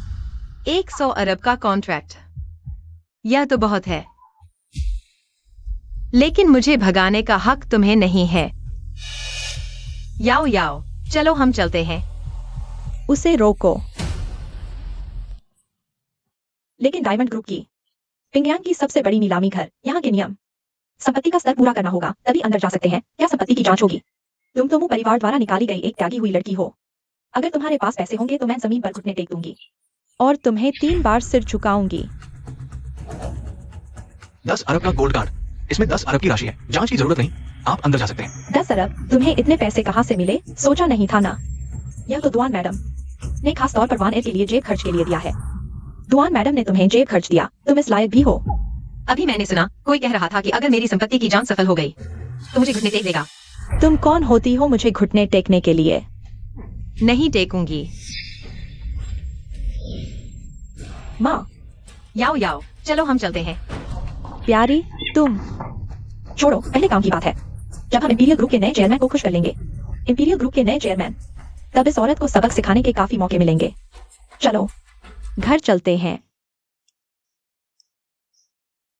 100 अरब का कॉन्ट्रैक्ट, यह तो बहुत है, लेकिन मुझे भगाने का हक तुम्हें नहीं है। याओ याओ, चलो हम चलते हैं। उसे रोको। लेकिन डायमंड ग्रुप की पिंगयांग की सबसे बड़ी नीलामी घर, यहाँ के नियम, संपत्ति का स्तर पूरा करना होगा तभी अंदर जा सकते हैं। क्या संपत्ति की जांच होगी? तुम तो मुंह परिवार द्वारा निकाली गई एक त्यागी हुई लड़की हो। अगर तुम्हारे पास पैसे होंगे तो मैं जमीन पर घुटने टेक दूंगी और तुम्हें 3 बार सिर झुकाऊंगी। 10 अरब का गोल्ड कार्ड, इसमें 10 अरब की राशि है। जांच की जरूरत नहीं, आप अंदर जा सकते हैं। 10 अरब? तुम्हें इतने पैसे कहाँ से मिले? सोचा नहीं था ना। यह तो दुआन मैडम ने खास तौर पर वानर के लिए जेब खर्च के लिए दिया है। दुआन मैडम ने तुम्हें जेब खर्च दिया, तुम इस लायक भी हो। अभी मैंने सुना कोई कह रहा था कि अगर मेरी संपत्ति की जांच सफल हो गई तो मुझे घुटने टेक देगा। तुम कौन होती हो मुझे घुटने टेकने के लिए? नहीं टेकूंगी। माँ, याओ याओ, चलो हम चलते हैं। प्यारी, तुम छोड़ो, पहले काम की बात है। जब हम इंपीरियल ग्रुप के नए चेयरमैन को खुश कर लेंगे, इंपीरियल ग्रुप के नए चेयरमैन, तब इस औरत को सबक सिखाने के काफी मौके मिलेंगे। चलो घर चलते हैं।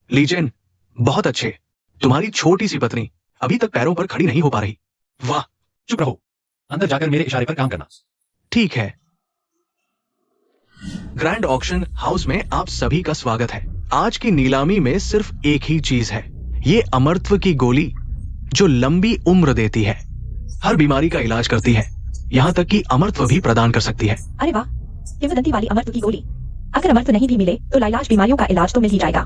लीजेन, बहुत अच्छे। तुम्हारी छोटी सी पत्नी अभी तक पैरों पर खड़ी नहीं हो पा रही। वाह। चुप रहो, अंदर जाकर मेरे इशारे पर काम करना। ठीक है। ग्रैंड ऑक्शन हाउस में आप सभी का स्वागत है। आज की नीलामी में सिर्फ एक ही चीज है, ये अमरत्व की गोली जो लंबी उम्र देती है, हर बीमारी का इलाज करती है, यहाँ तक कि अमरत्व भी प्रदान कर सकती है। अरे वाह, किंवदंती वाली अमरत्व की गोली। अगर अमरत्व नहीं भी मिले तो लाइलाज बीमारियों का इलाज तो मिल ही जाएगा।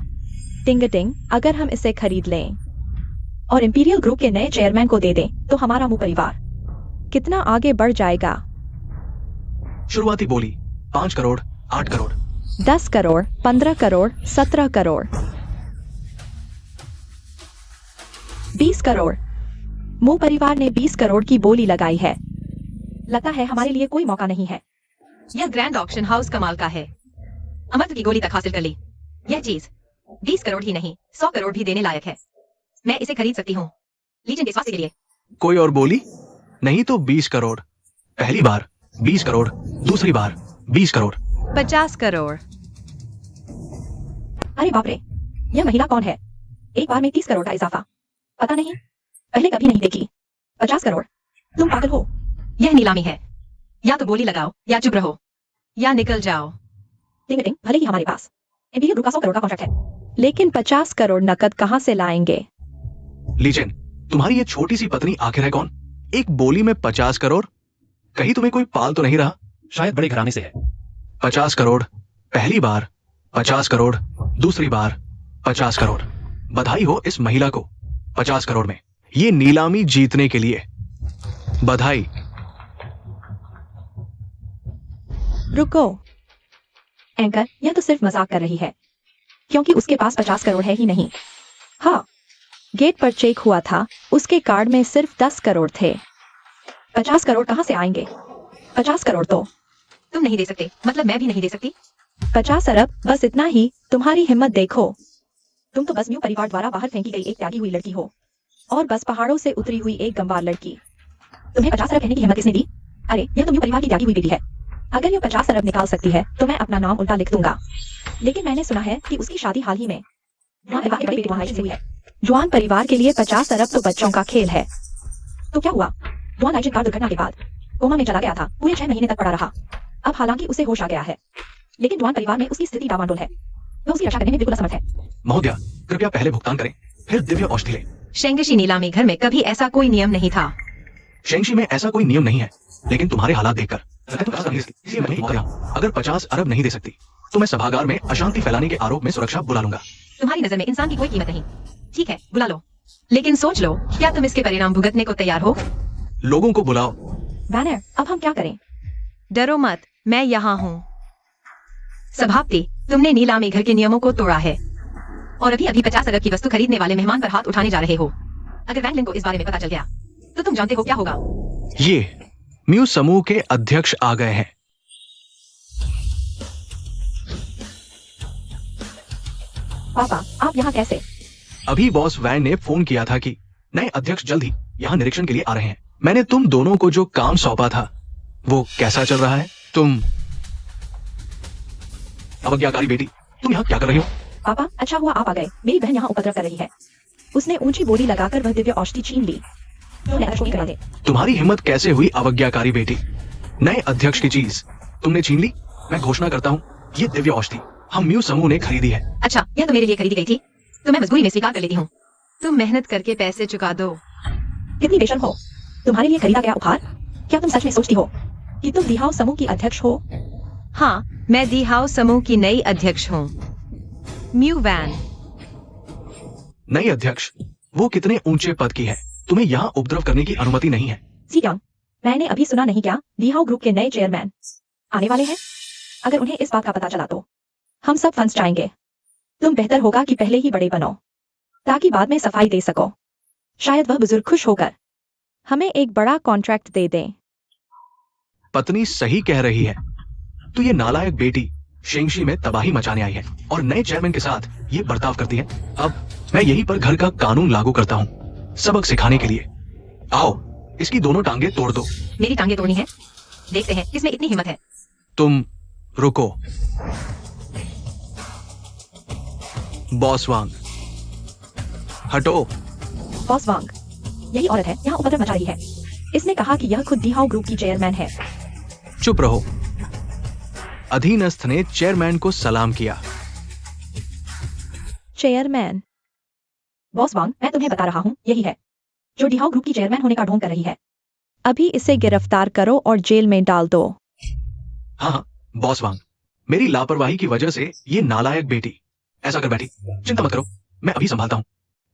टिंग टिंग, अगर हम इसे खरीद लें और इंपीरियल ग्रुप के नए चेयरमैन को दे दें तो हमारा मुंह परिवार कितना आगे बढ़ जाएगा। शुरुआती बोली 5 करोड़, 8 करोड़, 10 करोड़, 15 करोड़, 17 करोड़, 20 करोड़। मुंह परिवार ने 20 करोड़ की बोली लगाई है। लगता है हमारे लिए कोई मौका नहीं है। यह ग्रैंड ऑक्शन हाउस कमाल का है। अमरत्व की गोली तक हासिल कर ली। यह चीज 20 करोड़ ही नहीं 100 करोड़ भी देने लायक है। मैं इसे खरीद सकती हूँ लीजेंड के स्वास्थ्य के लिए। कोई और बोली? नहीं तो 20 करोड़। पहली बार 20 करोड़, दूसरी बार 20 करोड़, 50 करोड़। अरे बाप रे, यह महिला कौन है? एक बार में 30 करोड़ का इजाफा, पता नहीं, पहले कभी नहीं देखी। 50 करोड़? तुम पागल हो। यह नीलामी है, या तो बोली लगाओ या चुप रहो या निकल जाओ। टिंग टिंग, भले ही हमारे पास इंपीरियल ग्रुप का 100 करोड़ का कॉन्ट्रैक्ट है, लेकिन 50 करोड़ नकद कहाँ से लाएंगे? लीजेंड, तुम्हारी ये छोटी सी पत्नी आखिर है कौन? एक बोली में 50 करोड़? कहीं तुम्हें कोई पाल तो नहीं रहा? शायद बड़े घराने से है। 50 करोड़ पहली बार, 50 करोड़ दूसरी बार, 50 करोड़। बधाई हो इस महिला को 50 करोड़ में ये नीलामी जीतने के लिए। बधाई। रुको एंकर, यह तो सिर्फ मजाक कर रही है, क्योंकि उसके पास 50 करोड़ है ही नहीं। हाँ, गेट पर चेक हुआ था, उसके कार्ड में सिर्फ 10 करोड़ थे। 50 करोड़ कहाँ से आएंगे? 50 करोड़ तो तुम नहीं दे सकते, मतलब मैं भी नहीं दे सकती। 50 अरब, बस इतना ही। तुम्हारी हिम्मत देखो, तुम तो बस म्यू परिवार द्वारा बाहर फेंकी गई एक त्यागी हुई लड़की हो। और बस पहाड़ों से उतरी हुई एक गंवार लड़की। तुम्हें 50 अरब कहने की हिम्मत किसने दी? अरे यह तो यूं परिवार की त्यागी हुई बेटी है। अगर यह 50 अरब निकाल सकती है तो मैं अपना नाम उल्टा लिख दूंगा। लेकिन मैंने सुना है कि उसकी शादी हाल ही में जुआन परिवार के बड़े बेटे जुआन से हुई है। जुआन परिवार के लिए 50 अरब तो बच्चों का खेल है। तो क्या हुआ? जुआन लाइजन कार दुर्घटना के बाद कोमा में चला गया था, पूरे 6 महीने तक पड़ा रहा। अब हालांकि उसे होश आ गया है, लेकिन जुआन परिवार में उसकी स्थिति डामाडोल है। वह उसकी रक्षा करने में बिल्कुल असमर्थ है। महोदया, कृपया पहले भुगतान करें, फिर दिव्य औषधि लें। शेंगशी नीलामी घर में कभी ऐसा कोई नियम नहीं था। शेंगशी में ऐसा कोई नियम नहीं है, लेकिन तुम्हारे हालात देखकर मैं तो 50 अरब नहीं दे सकती। इसलिए मैं महोदया, अगर 50 अरब नहीं दे सकती तो मैं सभागार में अशांति फैलाने के आरोप में सुरक्षा बुला लूंगा। तुम्हारी नजर में इंसान की कोई कीमत नहीं। ठीक है, बुला लो, लेकिन सोच लो, क्या तुम इसके परिणाम भुगतने को तैयार हो? लोगों को बुलाओ। बैनर, अब हम क्या करें? डरो मत, मैं यहाँ हूँ। सभापति, तुमने नीलामी घर के नियमों को तोड़ा है और अभी अभी 50 अरब की वस्तु खरीदने वाले मेहमान पर हाथ उठाने जा रहे हो। अगर वैंगलिन को इस बारे में पता चल गया तो तुम जानते हो क्या होगा। ये म्यू समूह के अध्यक्ष आ गए हैं। पापा, आप यहाँ कैसे? अभी बॉस वैन ने फोन किया था कि नए अध्यक्ष जल्द ही यहाँ निरीक्षण के लिए आ रहे हैं। मैंने तुम दोनों को जो काम सौंपा था वो कैसा चल रहा है? तुम अवज्ञाकारी बेटी, तुम यहाँ क्या कर रही हो? पापा, अच्छा हुआ आप आ गए। मेरी बहन यहाँ उपद्रव कर रही है। उसने ऊंची बोली लगाकर वह दिव्य औषधि छीन ली। करा दे। तुम्हारी हिम्मत कैसे हुई अवज्ञाकारी बेटी? नए अध्यक्ष की चीज तुमने छीन ली। मैं घोषणा करता हूँ, ये दिव्य औषधि हम म्यू समूह ने खरीदी है। अच्छा, यह तो मेरे लिए खरीदी गई थी, तो मैं मजबूरी में स्वीकार कर लेती हूँ। तुम मेहनत करके पैसे चुका दो। कितनी बेशर्म हो, तुम्हारे लिए खरीदा गया उपहार? क्या तुम सच में सोचती हो कि तुम दिहाओ समूह की अध्यक्ष हो? हाँ, मैं दी हाउस समूह की नई अध्यक्ष हूँ। म्यू वैन। नई अध्यक्ष? वो कितने ऊंचे पद की है? तुम्हें यहाँ उपद्रव करने की अनुमति नहीं है। सीयांग, मैंने अभी सुना नहीं क्या, दिहाओ ग्रुप के नए चेयरमैन आने वाले हैं। अगर उन्हें इस बात का पता चला तो हम सब फंस जाएंगे। तुम बेहतर होगा कि पहले ही बड़े बनो ताकि बाद में सफाई दे सको। शायद वह बुजुर्ग खुश होकर हमें एक बड़ा कॉन्ट्रैक्ट दे दें। पत्नी सही कह रही है। तो ये नालायक बेटी शेंगशी में तबाही मचाने आई है और नए चेयरमैन के साथ ये बर्ताव करती है। अब मैं यहीं पर घर का कानून लागू करता हूँ सबक सिखाने के लिए। आओ, इसकी दोनों टांगे तोड़ दो। मेरी टांगे तोड़नी है? देखते हैं किसमें इतनी हिम्मत है। तुम रुको। बॉस वांग, हटो। बॉस वांग, यही औरत है यहाँ उपद्रव मचा रही है। इसने कहा कि यह खुद दिहाओ ग्रुप की चेयरमैन है। चुप रहो। अधीनस्थ ने चेयरमैन को सलाम किया। चेयरमैन। बॉस वांग, मैं तुम्हें बता रहा हूँ, यही है जो दिहाओ ग्रुप की चेयरमैन होने का ढोंग कर रही है। अभी इसे गिरफ्तार करो और जेल में डाल दो। हाँ, बॉस वांग, मेरी लापरवाही की वजह से ये नालायक बेटी ऐसा कर बैठी। चिंता मत करो, मैं अभी संभालता हूँ।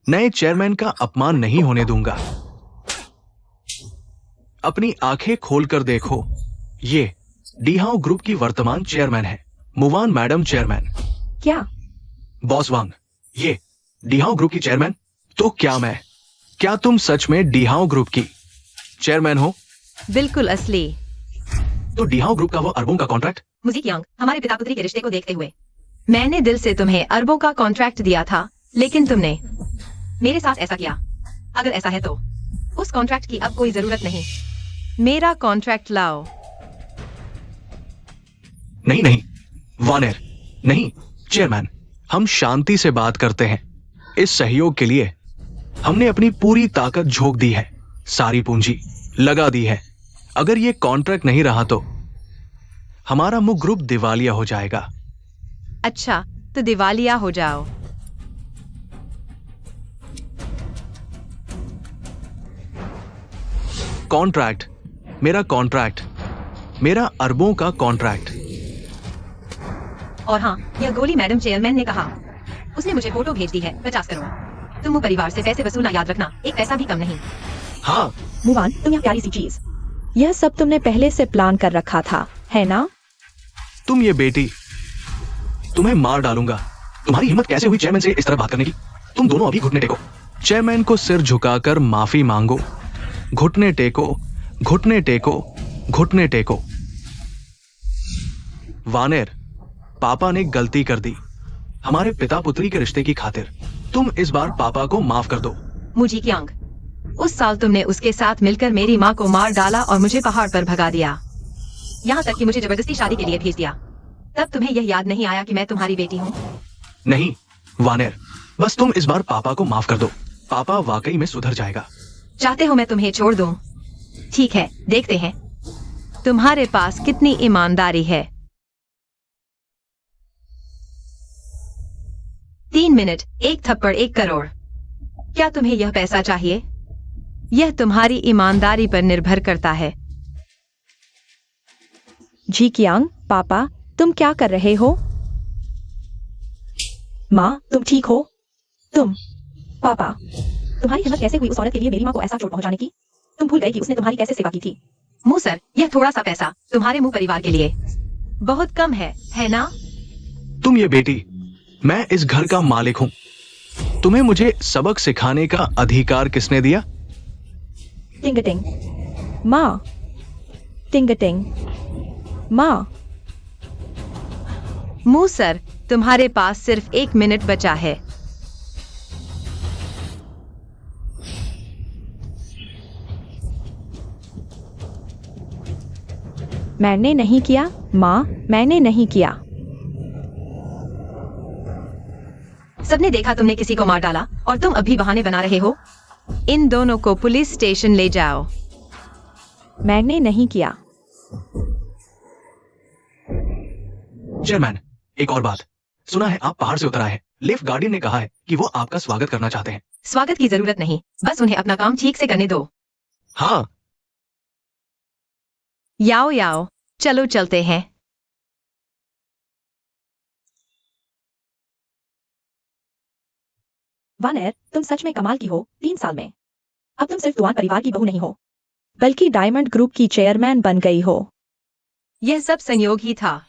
नए चेयरमैन का अपमान नहीं होने दूंगा। अपनी आंखें खोलकर देखो, ये डीहाओ ग्रुप की वर्तमान चेयरमैन है, मुवान मैडम चेयरमैन। क्या? बॉस वांग, ये डीहाओ ग्रुप की चेयरमैन? तो क्या तुम सच में डीहाओ ग्रुप की चेयरमैन हो? बिल्कुल असली। तो डीहाओ ग्रुप का वो अरबों का कॉन्ट्रैक्ट? मुझे यांग, हमारे पिता पुत्री के रिश्ते को देखते हुए मैंने दिल से तुम्हें अरबों का कॉन्ट्रैक्ट दिया था, लेकिन तुमने मेरे साथ ऐसा किया। अगर ऐसा है तो उस कॉन्ट्रैक्ट की अब कोई जरूरत नहीं। मेरा कॉन्ट्रैक्ट लाओ। नहीं, वानेर, नहीं, चेयरमैन, हम शांति से बात करते हैं। इस सहयोग के लिए हमने अपनी पूरी ताकत झोंक दी है, सारी पूंजी लगा दी है। अगर ये कॉन्ट्रैक्ट नहीं रहा तो हमारा मुख ग्रुप दिवालिया हो जाएगा। अच्छा, तो दिवालिया हो जाओ। कॉन्ट्रैक्ट, मेरा अरबों का कॉन्ट्रैक्ट। और हाँ, यह गोली मैडम चेयरमैन ने कहा। उसने मुझे फोटो भेज दी है 50 करोड़। तुम परिवार से पैसे वसूलना याद रखना, एक पैसा भी कम नहीं। हाँ मुवान, तुम यह प्यारी सी चीज, यह सब तुमने पहले से प्लान कर रखा था, है ना? तुम ये बेटी, तुम्हें मार डालूंगा। तुम्हारी हिम्मत कैसे हुई चेयरमैन से इस तरह बात करने की? तुम दोनों अभी घुटने टेको। चेयरमैन को सिर झुकाकर माफी मांगो। घुटने टेको, घुटने टेको, घुटने टेको। वानेर, पापा ने गलती कर दी हमारे पिता पुत्री के रिश्ते की खातिर। तुम इस बार पापा को माफ कर दो। मुझी क्यांग। उस साल तुमने उसके साथ मिलकर मेरी माँ को मार डाला और मुझे पहाड़ पर भगा दिया, यहाँ तक कि मुझे जबरदस्ती शादी के लिए भेज दिया। तब तुम्हें यह याद नहीं आया कि मैं तुम्हारी बेटी हूँ? नहीं वानेर, बस तुम इस बार पापा को माफ कर दो। पापा वाकई में सुधर जाएगा। चाहते हो मैं तुम्हें छोड़ दूं? ठीक है, देखते हैं तुम्हारे पास कितनी ईमानदारी है। 3 मिनट, 1 थप्पड़, 1 करोड़। क्या तुम्हें यह पैसा चाहिए? यह तुम्हारी ईमानदारी पर निर्भर करता है। जी कियांग, पापा तुम क्या कर रहे हो? माँ तुम ठीक हो? पापा तुम्हारी हिम्मत कैसे हुई उस औरत के लिए मेरी माँ को ऐसा चोट पहुंचाने की? तुम भूल गए कि उसने तुम्हारी कैसे सेवा की थी? मुंह सर, यह थोड़ा सा पैसा तुम्हारे मुंह परिवार के लिए बहुत कम है ना? तुम ये बेटी, मैं इस घर का मालिक हूँ। तुम्हें मुझे सबक सिखाने का अधिकार किसने दिया? टिंगटिंग माँ, टिंगटिंग माँ। मुंह सर, तुम्हारे पास सिर्फ 1 मिनट बचा है। मैंने नहीं किया माँ, मैंने नहीं किया। सबने देखा तुमने किसी को मार डाला और तुम अभी बहाने बना रहे हो। इन दोनों को पुलिस स्टेशन ले जाओ। मैंने नहीं किया। चेयरमैन, एक और बात। सुना है आप पहाड़ से उतर आए हैं। लिफ्ट गार्डियन ने कहा है कि वो आपका स्वागत करना चाहते हैं। स्वागत की जरूरत नहीं, बस उन्हें अपना काम ठीक से करने दो। हाँ, याओ याओ, चलो चलते हैं। वानेर, तुम सच में कमाल की हो। 3 साल में अब तुम सिर्फ दुआन परिवार की बहू नहीं हो, बल्कि डायमंड ग्रुप की चेयरमैन बन गई हो। यह सब संयोग ही था।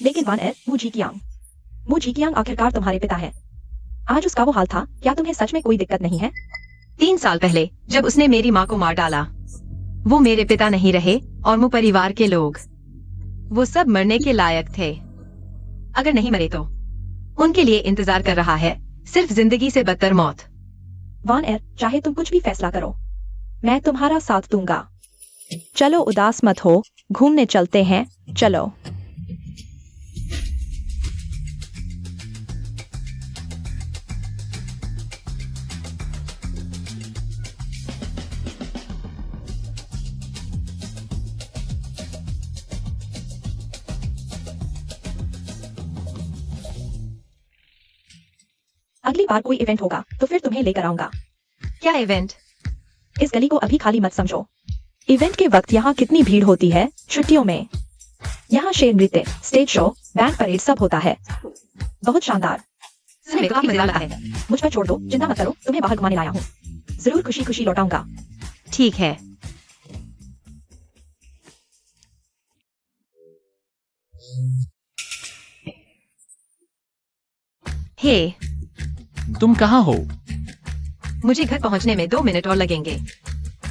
लेकिन वानेर, मुझी कियांग आखिरकार तुम्हारे पिता है। आज उसका वो हाल था, क्या तुम्हें सच में कोई दिक्कत नहीं है? 3 साल पहले जब उसने मेरी माँ को मार डाला, वो मेरे पिता नहीं रहे और मुँह परिवार के लोग, वो सब मरने के लायक थे। अगर नहीं मरे तो उनके लिए इंतजार कर रहा है सिर्फ जिंदगी से बदतर मौत। वानेर, चाहे तुम कुछ भी फैसला करो, मैं तुम्हारा साथ दूंगा। चलो उदास मत हो, घूमने चलते हैं, चलो। अगली बार कोई इवेंट होगा तो फिर तुम्हें लेकर आऊंगा। क्या इवेंट? इस गली को अभी खाली मत समझो। इवेंट के वक्त यहाँ कितनी भीड़ होती है छुट्टियों में। यहाँ शेर नृत्य, स्टेज शो, बैंड परेड सब होता है। बहुत शानदार। सुनने में तो काफी मजेदार लगा है। मुझ पर छोड़ दो, चिंता मत करो, तुम्हें बाहर घुमाने लाया हूँ। जरूर खुशी खुशी लौटाऊंगा। ठीक है। हे, तुम कहाँ हो? मुझे घर पहुंचने में 2 मिनट और लगेंगे।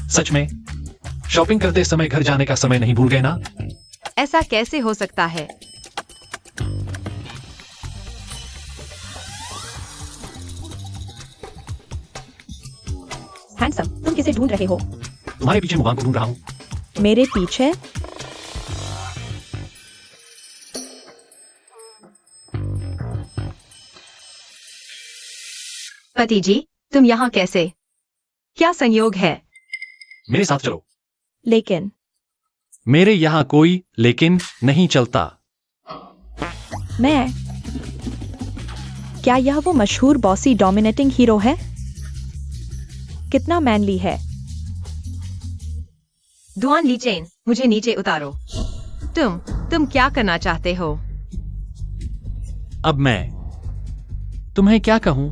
सच में? शॉपिंग करते समय घर जाने का समय नहीं भूल गए ना? ऐसा कैसे हो सकता है? हैंडसम, तुम किसे ढूंढ रहे हो? तुम्हारे पीछे मुगान को ढूंढ रहा हूँ। मेरे पीछे? पति जी, तुम यहाँ कैसे? क्या संयोग है? मेरे साथ चलो। लेकिन मेरे यहाँ कोई लेकिन नहीं चलता। मैं, क्या यह वो मशहूर बॉसी डोमिनेटिंग हीरो है? कितना मैनली है। दुआन ली चेन, मुझे नीचे उतारो। तुम क्या करना चाहते हो? अब मैं तुम्हें क्या कहूं?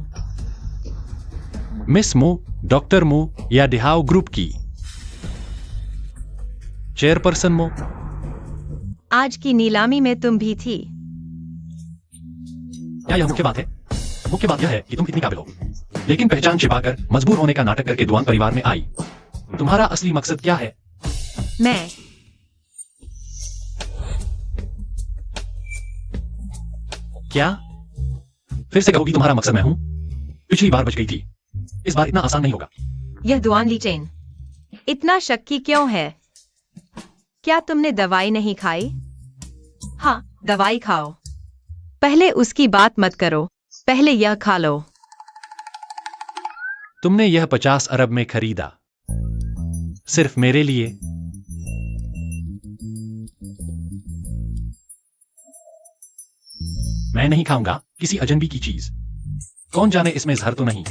मिस मो, डॉक्टर मो या डिहाव ग्रुप की चेयरपर्सन मो? आज की नीलामी में तुम भी थी। क्या यह मुख्य बात है? मुख्य बात यह है कि तुम कितनी काबिल हो। लेकिन पहचान छिपाकर मजबूर होने का नाटक करके दुआन परिवार में आई। तुम्हारा असली मकसद क्या है? मैं क्या? फिर से कहोगी तुम्हारा मकसद मैं हूं? पिछली बार बच गई थी। इस बार इतना आसान नहीं होगा। यह दुआन ली चेन इतना शक्की क्यों है? क्या तुमने दवाई नहीं खाई? हाँ, दवाई खाओ। पहले उसकी बात मत करो, पहले यह खा लो। तुमने यह 50 अरब में खरीदा, सिर्फ मेरे लिए। मैं नहीं खाऊंगा किसी अजनबी की चीज। कौन जाने इसमें जहर तो नहीं।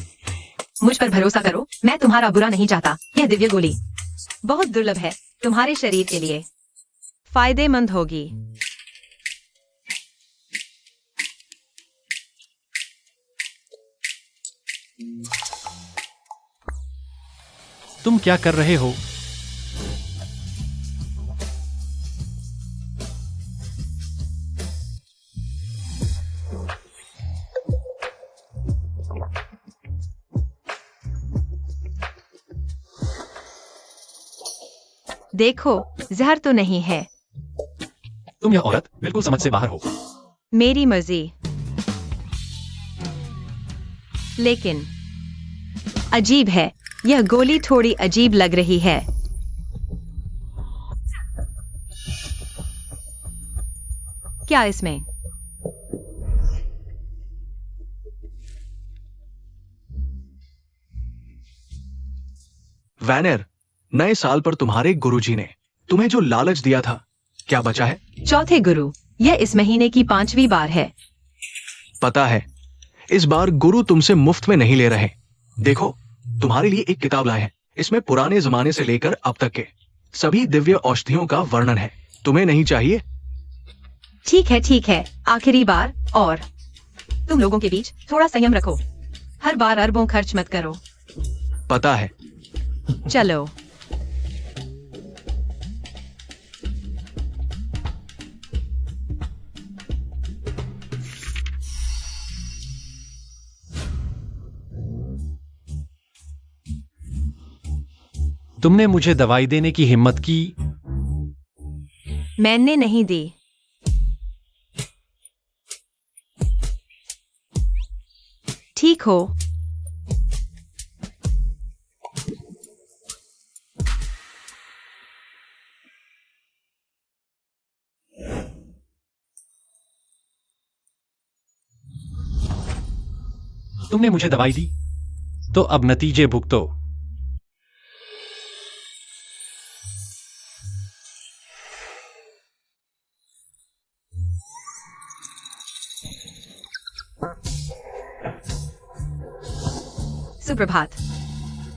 मुझ पर भरोसा करो, मैं तुम्हारा बुरा नहीं चाहता। यह दिव्य गोली बहुत दुर्लभ है, तुम्हारे शरीर के लिए फायदेमंद होगी। तुम क्या कर रहे हो? देखो, जहर तो नहीं है। तुम यह औरत बिल्कुल समझ से बाहर हो। मेरी मर्जी। लेकिन अजीब है, यह गोली थोड़ी अजीब लग रही है। क्या इसमें? वैनर, नए साल पर तुम्हारे गुरुजी ने तुम्हें जो लालच दिया था, क्या बचा है? चौथे गुरु, यह इस महीने की 5वीं बार है। पता है, इस बार गुरु तुमसे मुफ्त में नहीं ले रहे। देखो, तुम्हारे लिए एक किताब लाए हैं। इसमें पुराने जमाने से लेकर अब तक के सभी दिव्य औषधियों का वर्णन है। तुम्हें नहीं चाहिए? ठीक है, आखिरी बार। और तुम लोगों के बीच थोड़ा संयम रखो। हर बार अरबों खर्च मत करो। पता है। चलो। तुमने मुझे दवाई देने की हिम्मत की? मैंने नहीं दी। ठीक हो? तुमने मुझे दवाई दी, तो अब नतीजे भुगतो। सुप्रभात।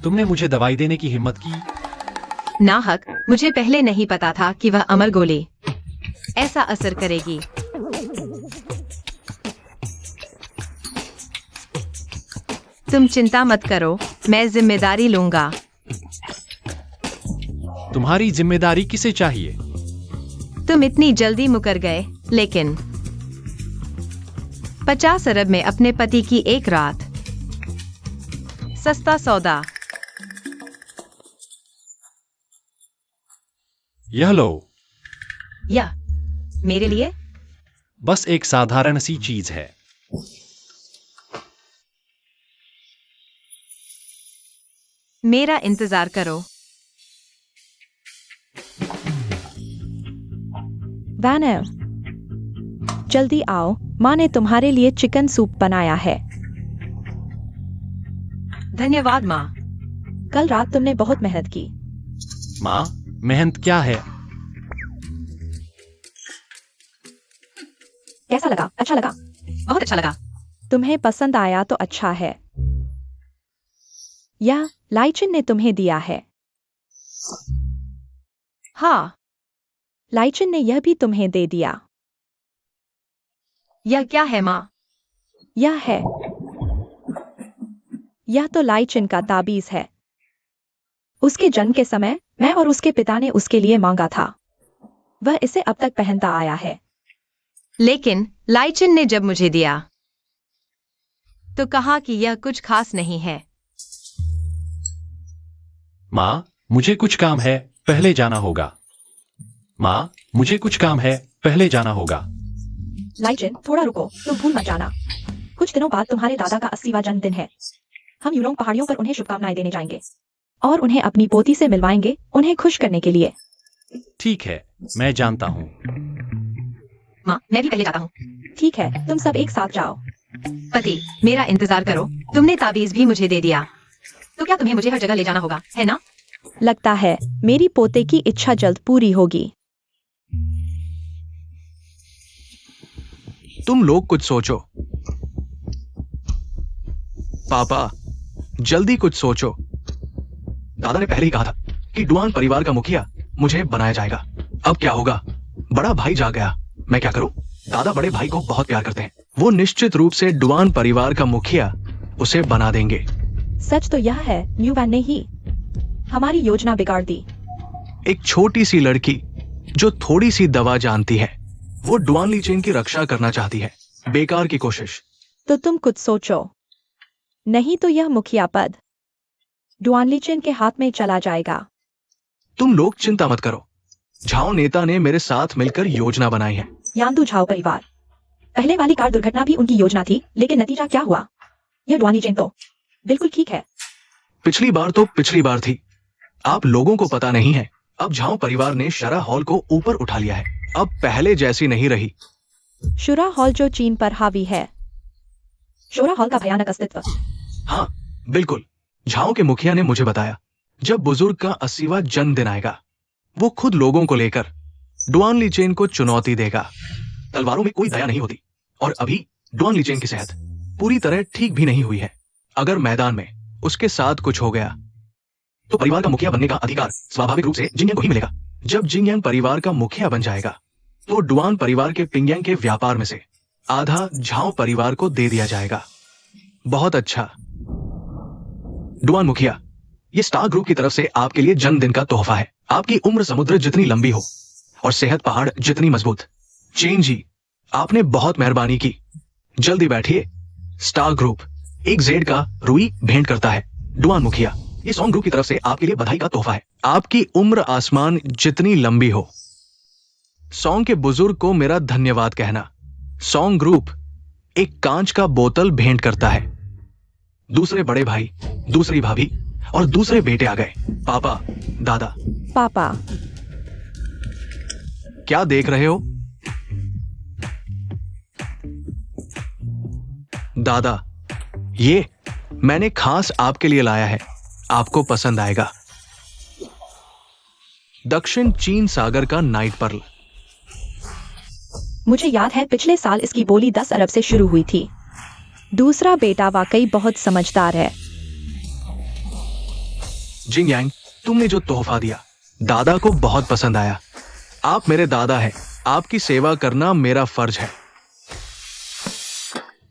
तुमने मुझे दवाई देने की हिम्मत की? नाहक, मुझे पहले नहीं पता था कि वह अमर गोली ऐसा असर करेगी। तुम चिंता मत करो, मैं जिम्मेदारी लूंगा। तुम्हारी जिम्मेदारी किसे चाहिए? तुम इतनी जल्दी मुकर गए, लेकिन 50 अरब में अपने पति की एक रात। सस्ता सौदा। यह लो। यह मेरे लिए? बस एक साधारण सी चीज है। मेरा इंतजार करो। वैनर, जल्दी आओ, माँ ने तुम्हारे लिए चिकन सूप बनाया है। धन्यवाद माँ। कल रात तुमने बहुत मेहनत की। माँ, मेहनत क्या है? कैसा लगा? अच्छा लगा? बहुत अच्छा लगा। तुम्हें पसंद आया तो अच्छा है। यह लाइचिन ने तुम्हें दिया है। हाँ, लाइचिन ने यह भी तुम्हें दे दिया। यह क्या है माँ? यह है। यह तो लाइचिन का ताबीज है। उसके जन्म के समय मैं और उसके पिता ने उसके लिए मांगा था। वह इसे अब तक पहनता आया है। लेकिन लाइचिन ने जब मुझे दिया तो कहा कि यह कुछ खास नहीं है। माँ, मुझे कुछ काम है, पहले जाना होगा। माँ, मुझे कुछ काम है, पहले जाना होगा। लाइचिन, थोड़ा रुको, तुम भूल मत जाना। कुछ दिनों बाद तुम्हारे दादा का 80वां जन्मदिन है। हम यूरोंग पहाड़ियों पर उन्हें शुभकामनाएं देने जाएंगे और उन्हें अपनी पोती से मिलवाएंगे, उन्हें खुश करने के लिए। ठीक है, मैं जानता हूँ। माँ, मैं भी पहले जाता हूँ। ठीक है, तुम सब एक साथ जाओ। पति, मेरा इंतजार करो। तुमने ताबीज भी मुझे दे दिया, तो क्या तुम्हें मुझे हर जगह ले जाना होगा, है ना? लगता है मेरी पोते की इच्छा जल्द पूरी होगी। तुम लोग कुछ सोचो। पापा, जल्दी कुछ सोचो। दादा ने पहले ही कहा था कि डुआन परिवार का मुखिया मुझे बनाया जाएगा। अब क्या होगा? बड़ा भाई जाग गया, मैं क्या करूं? दादा बड़े भाई को बहुत प्यार करते हैं। वो निश्चित रूप से डुआन परिवार का मुखिया उसे बना देंगे। सच तो यह है, न्यूवैन ने ही हमारी योजना बिगाड़ दी। एक छोटी सी लड़की जो थोड़ी सी दवा जानती है, वो डुआन लीचेन की रक्षा करना चाहती है। बेकार की कोशिश। तो तुम कुछ सोचो, नहीं तो यह मुखिया पद डुआन लीचेन के हाथ में चला जाएगा। तुम लोग चिंता मत करो। झाओ नेता ने मेरे साथ मिलकर योजना बनाई है। यान्दू झाओ परिवार, पहले वाली कार दुर्घटना भी उनकी योजना थी, लेकिन नतीजा क्या हुआ? यह डुआन लीचेन तो बिल्कुल ठीक है। पिछली बार तो पिछली बार थी। आप लोगों को पता नहीं है, अब झाओ परिवार ने शरा हॉल को ऊपर उठा लिया है। अब पहले जैसी नहीं रही। शुरा हॉल जो चीन पर हावी है। शोरा हॉल का भयानक अस्तित्व। हाँ, बिल्कुल। झाओ के मुखिया ने मुझे बताया, जब बुजुर्ग का 80वां जन्मदिन आएगा, वो खुद लोगों को लेकर डुआन लीचेन को चुनौती देगा। तलवारों में कोई दया नहीं होती, और अभी डुआन लीचेन की सेहत पूरी तरह ठीक भी नहीं हुई है। अगर मैदान में उसके साथ कुछ हो गया, तो परिवार का मुखिया बनने का अधिकार स्वाभाविक रूप से जिंगयांग को ही मिलेगा। जब जिंगयांग परिवार का मुखिया बन जाएगा, तो डुआन परिवार के पिंगयांग के व्यापार में से आधा झाओ परिवार को दे दिया जाएगा। बहुत अच्छा। डुआन मुखिया, ये स्टार ग्रुप की तरफ से आपके लिए जन्मदिन का तोहफा है। आपकी उम्र समुद्र जितनी लंबी हो और सेहत पहाड़ जितनी मजबूत। चेन जी, आपने बहुत मेहरबानी की। जल्दी बैठिए। स्टार ग्रुप एक जेड का रुई भेंट करता है। डुआन मुखिया, ये सॉन्ग ग्रुप की तरफ से आपके लिए बधाई का तोहफा है। आपकी उम्र आसमान जितनी लंबी हो। सॉन्ग के बुजुर्ग को मेरा धन्यवाद कहना। सॉन्ग ग्रुप एक कांच का बोतल भेंट करता है। दूसरे बड़े भाई, दूसरी भाभी और दूसरे बेटे आ गए। पापा, दादा। पापा, क्या देख रहे हो? दादा, ये मैंने खास आपके लिए लाया है, आपको पसंद आएगा। दक्षिण चीन सागर का नाइट पर्ल। मुझे याद है पिछले साल इसकी बोली 10 अरब से शुरू हुई थी। दूसरा बेटा वाकई बहुत समझदार है। जिंगयांग, तुमने जो तोहफा दिया दादा को बहुत पसंद आया। आप मेरे दादा हैं, आपकी सेवा करना मेरा फर्ज है।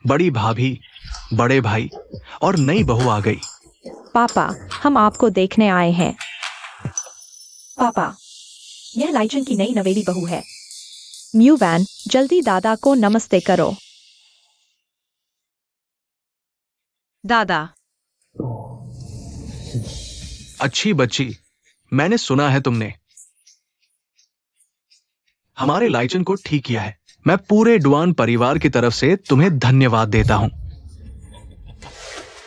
बड़ी भाभी, बड़े भाई और नई बहू आ गई। पापा, हम आपको देखने आए हैं। पापा, यह लाइचन की नई नवेली बहू है। म्यूवैन, जल्दी दादा को नमस्ते करो। दादा, अच्छी बच्ची, मैंने सुना है तुमने हमारे लाइचन को ठीक किया है। मैं पूरे डुआन परिवार की तरफ से तुम्हें धन्यवाद देता हूं।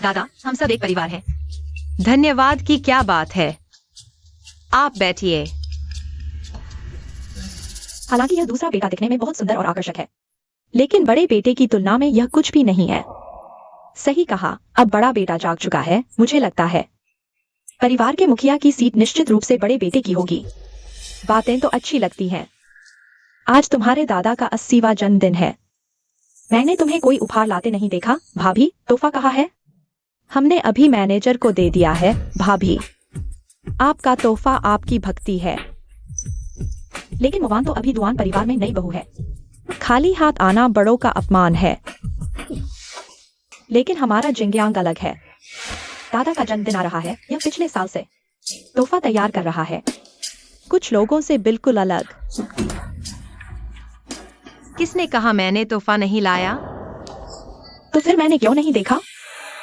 दादा, हम सब एक परिवार हैं। धन्यवाद की क्या बात है। आप बैठिए। हालांकि यह दूसरा बेटा दिखने में बहुत सुंदर और आकर्षक है, लेकिन बड़े बेटे की तुलना में यह कुछ भी नहीं है। सही कहा, अब बड़ा बेटा जाग चुका है। मुझे लगता है परिवार के मुखिया की सीट निश्चित रूप से बड़े बेटे की होगी। बातें तो अच्छी लगती हैं। आज तुम्हारे दादा का 80वां जन्मदिन है। मैंने तुम्हें कोई उपहार लाते नहीं देखा। भाभी, तोहफा कहाँ है? हमने अभी मैनेजर को दे दिया है। भाभी, आपका तोहफा आपकी भक्ति है। लेकिन मुवान तो अभी डुआन परिवार में नई बहू है। खाली हाथ आना बड़ों का अपमान है। लेकिन हमारा जिंगयांग अलग है। दादा का जन्मदिन आ रहा है। यह पिछले साल से तोहफा तैयार कर रहा है, कुछ लोगों से बिल्कुल अलग। किसने कहा मैंने तोहफा नहीं लाया? तो फिर मैंने क्यों नहीं देखा?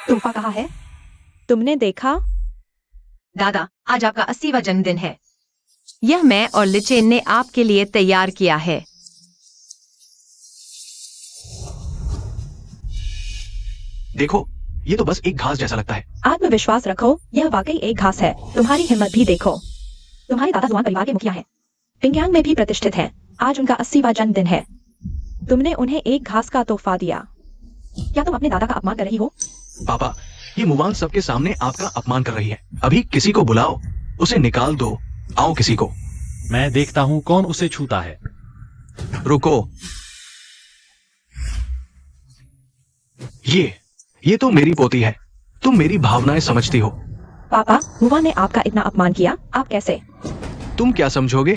तोहफा कहाँ है? तुमने देखा? दादा, आज आपका 80वां जन्मदिन है। यह मैं और लिचेन ने आपके लिए तैयार किया है। देखो, ये तो बस एक घास जैसा लगता है। आत्मविश्वास रखो, यह वाकई एक घास है। तुम्हारी हिम्मत भी देखो। तुम्हारे दादा जुआन परिवार के मुखिया हैं, पिंगयांग में भी प्रतिष्ठित हैं। आज उनका 80वां जन्मदिन है। तुमने उन्हें एक घास का तोहफा दिया। क्या तुम अपने दादा का अपमान कर रही हो? पापा, ये मुवान सबके सामने आपका अपमान कर रही है। अभी किसी को बुलाओ, उसे निकाल दो। आओ किसी को। मैं देखता हूं कौन उसे छूता है। रुको, ये तो मेरी पोती है। तुम मेरी भावनाएं समझती हो। पापा, मुवान ने आपका इतना अपमान किया, आप कैसे? तुम क्या समझोगे?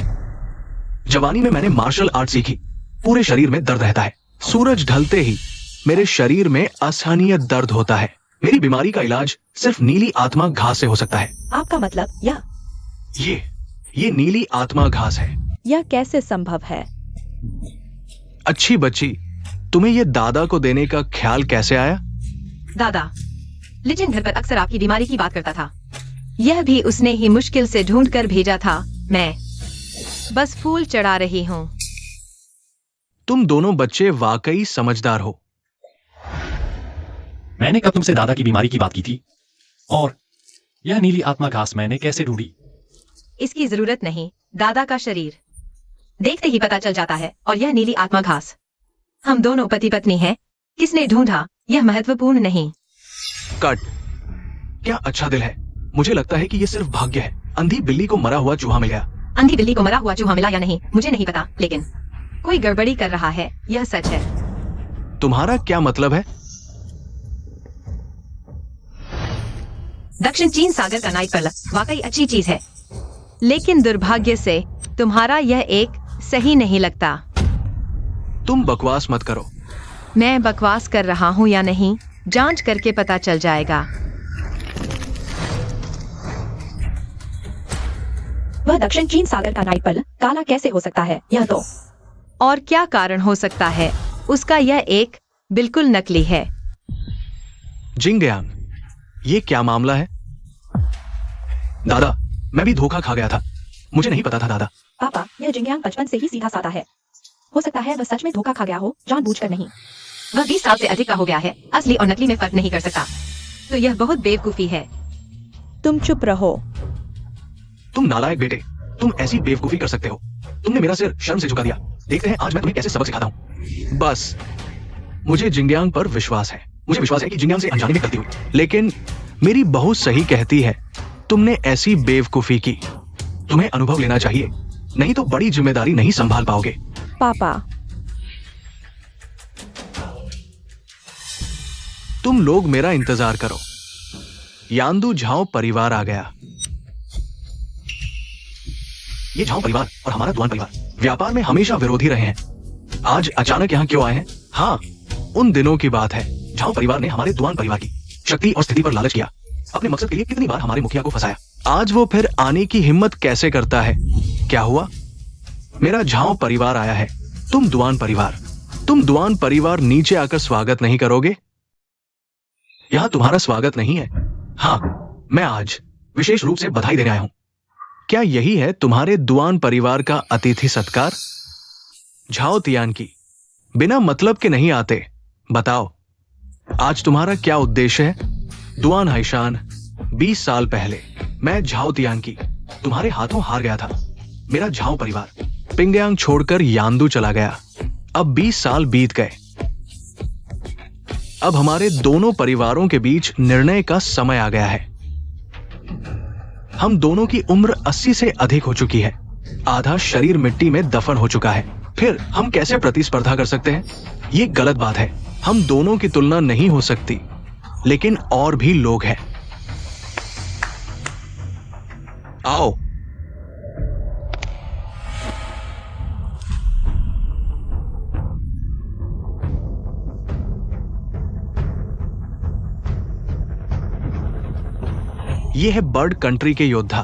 जवानी में मैंने मार्शल आर्ट सीखी। पूरे शरीर में दर्द रहता है। सूरज ढलते ही मेरे शरीर में असहनीय दर्द होता है। मेरी बीमारी का इलाज सिर्फ नीली आत्मा घास से हो सकता है। आपका मतलब ये नीली आत्मा घास है। यह कैसे संभव है? अच्छी बच्ची, तुम्हें ये दादा को देने का ख्याल कैसे आया? दादा लिजिन घर पर अक्सर आपकी बीमारी की बात करता था। यह भी उसने ही मुश्किल से ढूंढ कर भेजा था। मैं बस फूल चढ़ा रही हूँ। तुम दोनों बच्चे वाकई समझदार हो। मैंने कब तुमसे दादा की बीमारी की बात की थी? और यह नीली आत्मा घास मैंने कैसे ढूंढी? इसकी जरूरत नहीं। दादा का शरीर देखते ही पता चल जाता है। और यह नीली आत्मा घास, हम दोनों पति पत्नी हैं। किसने ढूंढा यह महत्वपूर्ण नहीं। कट, क्या अच्छा दिल है। मुझे लगता है कि ये सिर्फ भाग्य है। अंधी बिल्ली को मरा हुआ चूहा मिल गया। अंधी बिल्ली को मरा हुआ चूहा मिला या नहीं मुझे नहीं पता, लेकिन कोई गड़बड़ी कर रहा है, यह सच है। तुम्हारा क्या मतलब है? दक्षिण चीन सागर का नाइट पर्ल वाकई अच्छी चीज है, लेकिन दुर्भाग्य से तुम्हारा यह एक सही नहीं लगता। तुम बकवास मत करो। मैं बकवास कर रहा हूँ या नहीं, जांच करके पता चल जाएगा। वह दक्षिण चीन सागर का नाइट पर्ल काला कैसे हो सकता है? यह तो और क्या कारण हो सकता है उसका? यह एक बिल्कुल नकली है। जिंगयांग, ये क्या मामला है? दादा, मैं भी धोखा खा गया था। मुझे नहीं पता था दादा। पापा, यह जिंगयांग बचपन से ही सीधा साधा है। हो सकता है वह सच में धोखा खा गया हो, जानबूझकर नहीं। वह 20 साल से अधिक का हो गया है, असली और नकली में फर्क नहीं कर सकता। तो यह बहुत बेवकूफी है। तुम चुप रहो। तुम नालायक बेटे, तुम ऐसी बेवकूफी कर सकते हो? तुमने मेरा सिर शर्म से झुका दिया। देखते हैं आज मैं तुम्हें कैसे सबक सिखाता हूँ। बस, मुझे जिंगयांग पर विश्वास है। मुझे विश्वास है कि जिंगयांग से अनजाने में गलती हुई, लेकिन मेरी बहू सही कहती है। तुमने ऐसी बेवकूफी की। तुम्हें अनुभव लेना चाहिए, नहीं तो बड़ी जिम्मेदारी नहीं संभाल पाओगे। पापा, तुम लोग मेरा इंतजार करो। यांदू झाओ परिवार आ गया। ये झाओ परिवार और हमारा दुआन परिवार व्यापार में हमेशा विरोधी रहे हैं। आज अचानक यहाँ क्यों आए हैं? हाँ, उन दिनों की बात है। झाओ परिवार ने हमारे दुआन परिवार की शक्ति और स्थिति पर लालच किया। अपने मकसद के लिए कितनी बार हमारे मुखिया को फंसाया। आज वो फिर आने की हिम्मत कैसे करता है? क्या हुआ? मेरा झाओ परिवार आया है। तुम दुआन परिवार नीचे आकर स्वागत नहीं करोगे? यहां तुम्हारा स्वागत नहीं है। हाँ, मैं आज विशेष रूप से बधाई देने आया हूं। क्या यही है तुम्हारे दुआन परिवार का अतिथि सत्कार? झाओ तियान की, बिना मतलब के नहीं आते। बताओ, आज तुम्हारा क्या उद्देश्य है? दुआन हाइशान, 20 साल पहले मैं झाओ तियान की तुम्हारे हाथों हार गया था। मेरा झाओ परिवार पिंगयांग छोड़कर यांदू चला गया। अब 20 साल बीत गए। अब हमारे दोनों परिवारों के बीच निर्णय का समय आ गया है। हम दोनों की उम्र 80 से अधिक हो चुकी है। आधा शरीर मिट्टी में दफन हो चुका है। फिर हम कैसे प्रतिस्पर्धा कर सकते हैं? ये गलत बात है। हम दोनों की तुलना नहीं हो सकती, लेकिन और भी लोग हैं। आओ। ये है बर्ड कंट्री के योद्धा।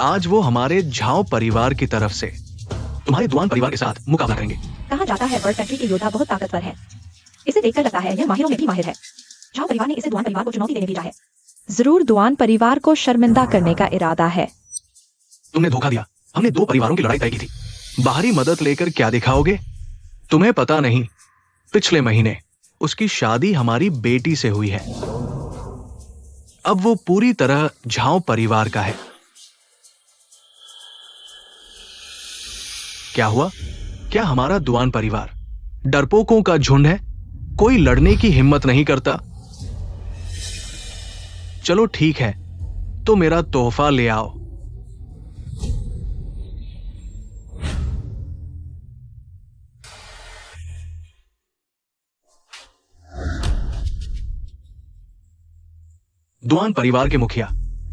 आज वो हमारे झाओ परिवार की तरफ से तुम्हारे दुआन परिवार के साथ मुकाबला करेंगे। कहा जाता है बर्ड कंट्री के योद्धा बहुत ताकतवर है। इसे देखकर लगता है यह माहिरों में भी माहिर है। झाओ परिवार ने इसे दुआन परिवार को चुनौती देने भेजा है। जरूर दुआन परिवार को शर्मिंदा करने का इरादा है। तुमने धोखा दिया। हमने दो परिवारों की लड़ाई तय की थी। बाहरी मदद लेकर क्या दिखाओगे? तुम्हें पता नहीं, पिछले महीने उसकी शादी हमारी बेटी से हुई है। अब वो पूरी तरह झाओ परिवार का है। क्या हुआ? क्या हमारा दुआन परिवार डरपोकों का झुंड है? कोई लड़ने की हिम्मत नहीं करता? चलो ठीक है, तो मेरा तोहफा ले आओ। दुआन परिवार के मुखिया,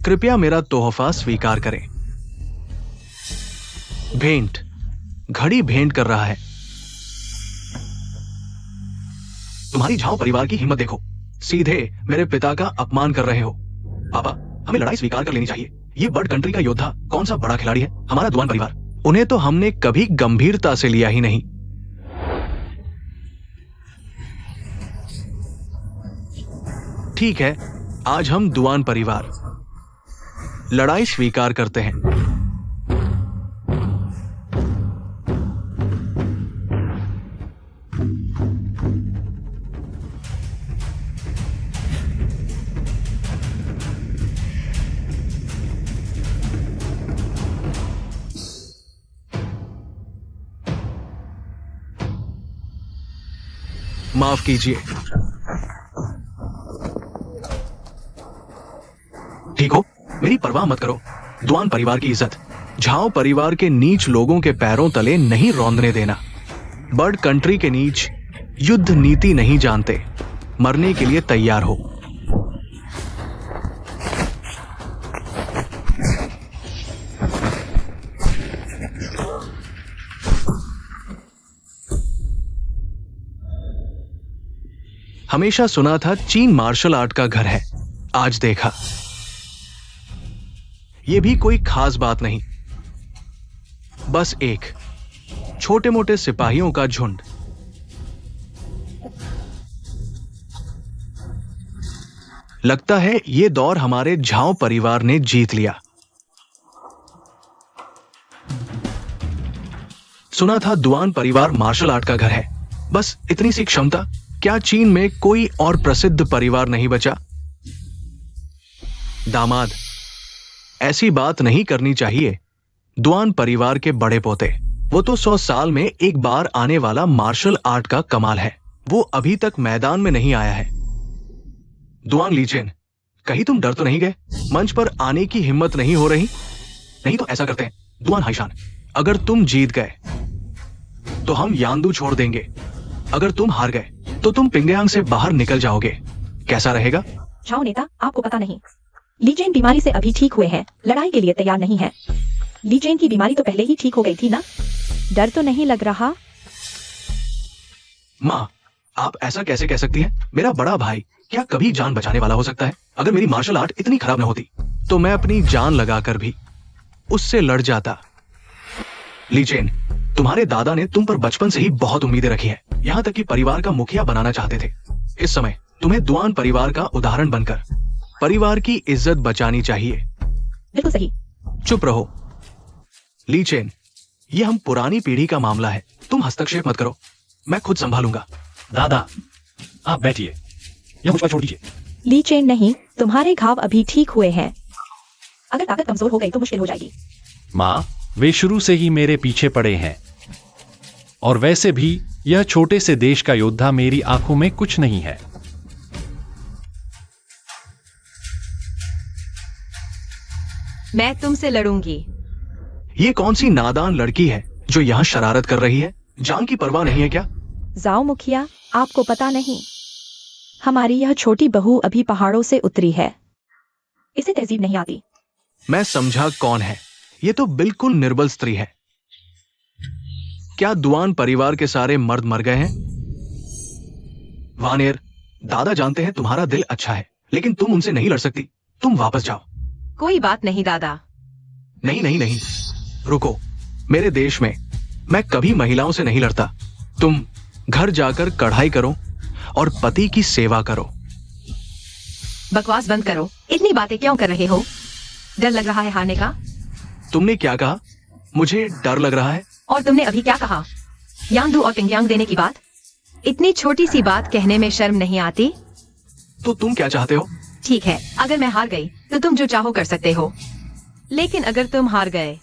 कृपया मेरा तोहफा स्वीकार करें। भेंट। घड़ी भेंट कर रहा है। तुम्हारी झाओ परिवार की हिम्मत देखो, सीधे मेरे पिता का अपमान कर रहे हो। पापा, हमें लड़ाई स्वीकार कर लेनी चाहिए। ये बर्ड कंट्री का योद्धा कौन सा बड़ा खिलाड़ी है? हमारा दुआन परिवार। उन्हें तो हमने कभी गंभीरता से लिया ही नहीं। ठीक है, आज हम दुआन परिवार लड़ाई स्वीकार करते हैं। माफ कीजिए। ठीक हो, मेरी परवाह मत करो। दुआन परिवार की इज्जत झाओ परिवार के नीच लोगों के पैरों तले नहीं रौंदने देना। बर्ड कंट्री के नीच युद्ध नीति नहीं जानते, मरने के लिए तैयार हो। हमेशा सुना था चीन मार्शल आर्ट का घर है, आज देखा यह भी कोई खास बात नहीं, बस एक छोटे मोटे सिपाहियों का झुंड। लगता है यह दौर हमारे झाओ परिवार ने जीत लिया। सुना था दुआन परिवार मार्शल आर्ट का घर है, बस इतनी सी क्षमता। क्या चीन में कोई और प्रसिद्ध परिवार नहीं बचा? दामाद, ऐसी बात नहीं करनी चाहिए। दुआन परिवार के बड़े पोते, वो तो 100 साल में एक बार आने वाला मार्शल आर्ट का कमाल है। वो अभी तक मैदान में नहीं आया है। दुआन लीचेन, कहीं तुम डर तो नहीं गए? मंच पर आने की हिम्मत नहीं हो रही? नहीं तो ऐसा करते हैं, दुआन हाइशान, अगर तुम जीत गए तो हम यांदू छोड़ देंगे। अगर तुम हार गए तो तुम पिंगयांग से बाहर निकल जाओगे। कैसा रहेगा? झाओ नेता, आपको पता नहीं, लीजेन बीमारी से अभी ठीक हुए हैं, लड़ाई के लिए तैयार नहीं है। लीजेन की बीमारी तो पहले ही ठीक हो गई थी ना? डर तो नहीं लग रहा? माँ, आप ऐसा कैसे कह सकती हैं? मेरा बड़ा भाई क्या कभी जान बचाने वाला हो सकता है? अगर मेरी मार्शल आर्ट इतनी खराब न होती तो मैं अपनी जान लगाकर भी उससे लड़ जाता। लीजेन, तुम्हारे दादा ने तुम पर बचपन से ही बहुत उम्मीदें रखी हैं, यहां तक कि परिवार का मुखिया बनाना चाहते थे। इस समय तुम्हें दुआन परिवार का उदाहरण बनकर परिवार की इज्जत बचानी चाहिए। बिल्कुल सही। चुप रहो लीचेन, यह हम पुरानी पीढ़ी का मामला है, तुम हस्तक्षेप मत करो, मैं खुद संभालूंगा। दादा, आप बैठिए या मुझ पर छोड़ दीजिए। लीचेन नहीं, तुम्हारे घाव अभी ठीक हुए हैं। अगर ताकत कमजोर हो गई तो मुश्किल हो जाएगी। माँ, वे शुरू से ही मेरे पीछे पड़े हैं, और वैसे भी यह छोटे से देश का योद्धा मेरी आंखों में कुछ नहीं है। मैं तुमसे लड़ूंगी। ये कौन सी नादान लड़की है जो यहाँ शरारत कर रही है? जान की परवाह नहीं है क्या? जाओ मुखिया, आपको पता नहीं, हमारी यह छोटी बहू अभी पहाड़ों से उतरी है, इसे तहजीब नहीं आती। मैं समझा कौन है। ये तो बिल्कुल निर्बल स्त्री है। क्या दुआन परिवार के सारे मर्द मर गए हैं? वानेर, दादा जानते हैं तुम्हारा दिल अच्छा है, लेकिन तुम उनसे नहीं लड़ सकती। तुम वापस जाओ। कोई बात नहीं दादा। नहीं नहीं नहीं, रुको। मेरे देश में मैं कभी महिलाओं से नहीं लड़ता। तुम घर जाकर कढ़ाई करो और पति की सेवा करो। बकवास बंद करो। इतनी बातें क्यों कर रहे हो? डर लग रहा है हारने का? तुमने क्या कहा? मुझे डर लग रहा है? और तुमने अभी क्या कहा? यांदू और पिंगयांग देने की बात? इतनी छोटी सी बात कहने में शर्म नहीं आती? तो तुम क्या चाहते हो? ठीक है, अगर मैं हार गई तो तुम जो चाहो कर सकते हो, लेकिन अगर तुम हार गए,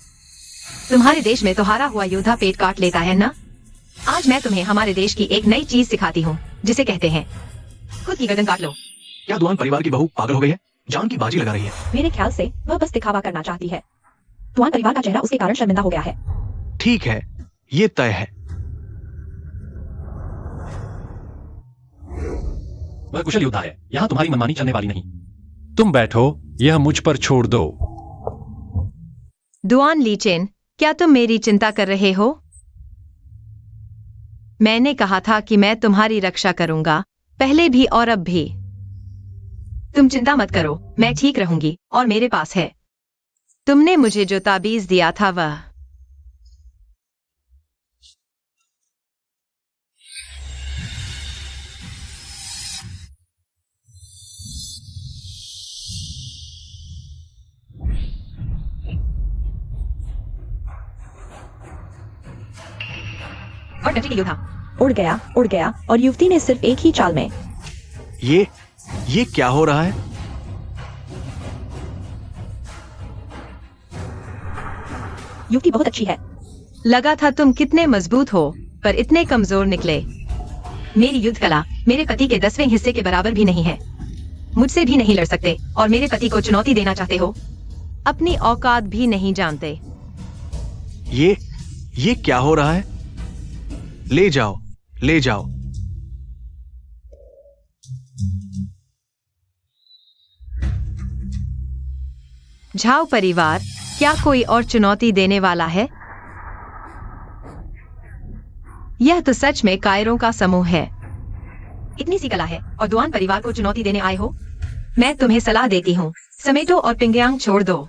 तुम्हारे देश में तो हारा हुआ योद्धा पेट काट लेता है ना? आज मैं तुम्हें हमारे देश की एक नई चीज सिखाती हूँ जिसे कहते हैं खुद की गर्दन काट लो। क्या दुआन परिवार की बहू पागल हो गई है? जान की बाजी लगा रही है। मेरे ख्याल से वह बस दिखावा करना चाहती है। तुआन परिवार का चेहरा उसके कारण शर्मिंदा हो गया है। ठीक है, ये तय है। वह कुशल योद्धा है, यहाँ तुम्हारी मनमानी चलने वाली नहीं। तुम बैठो, यह मुझ पर छोड़ दो। दुआन लीचेन, क्या तुम मेरी चिंता कर रहे हो? मैंने कहा था कि मैं तुम्हारी रक्षा करूंगा, पहले भी और अब भी। तुम चिंता मत करो, मैं ठीक रहूंगी और मेरे पास है। तुमने मुझे जो ताबीज दिया था वह और डटी योद्धा उड़ गया और युवती ने सिर्फ एक ही चाल में। ये क्या हो रहा है? युवती बहुत अच्छी है। लगा था तुम कितने मजबूत हो, पर इतने कमजोर निकले। मेरी युद्ध कला मेरे पति के 10वें हिस्से के बराबर भी नहीं है। मुझसे भी नहीं लड़ सकते और मेरे पति को चुनौती देना चाहते हो। अपनी औकात भी नहीं जानते। ये क्या हो रहा है? ले जाओ, ले जाओ। झाओ परिवार, क्या कोई और चुनौती देने वाला है? यह तो सच में कायरों का समूह है। इतनी सी कला है और दुआन परिवार को चुनौती देने आए हो? मैं तुम्हें सलाह देती हूँ, समेटो और पिंगयांग छोड़ दो।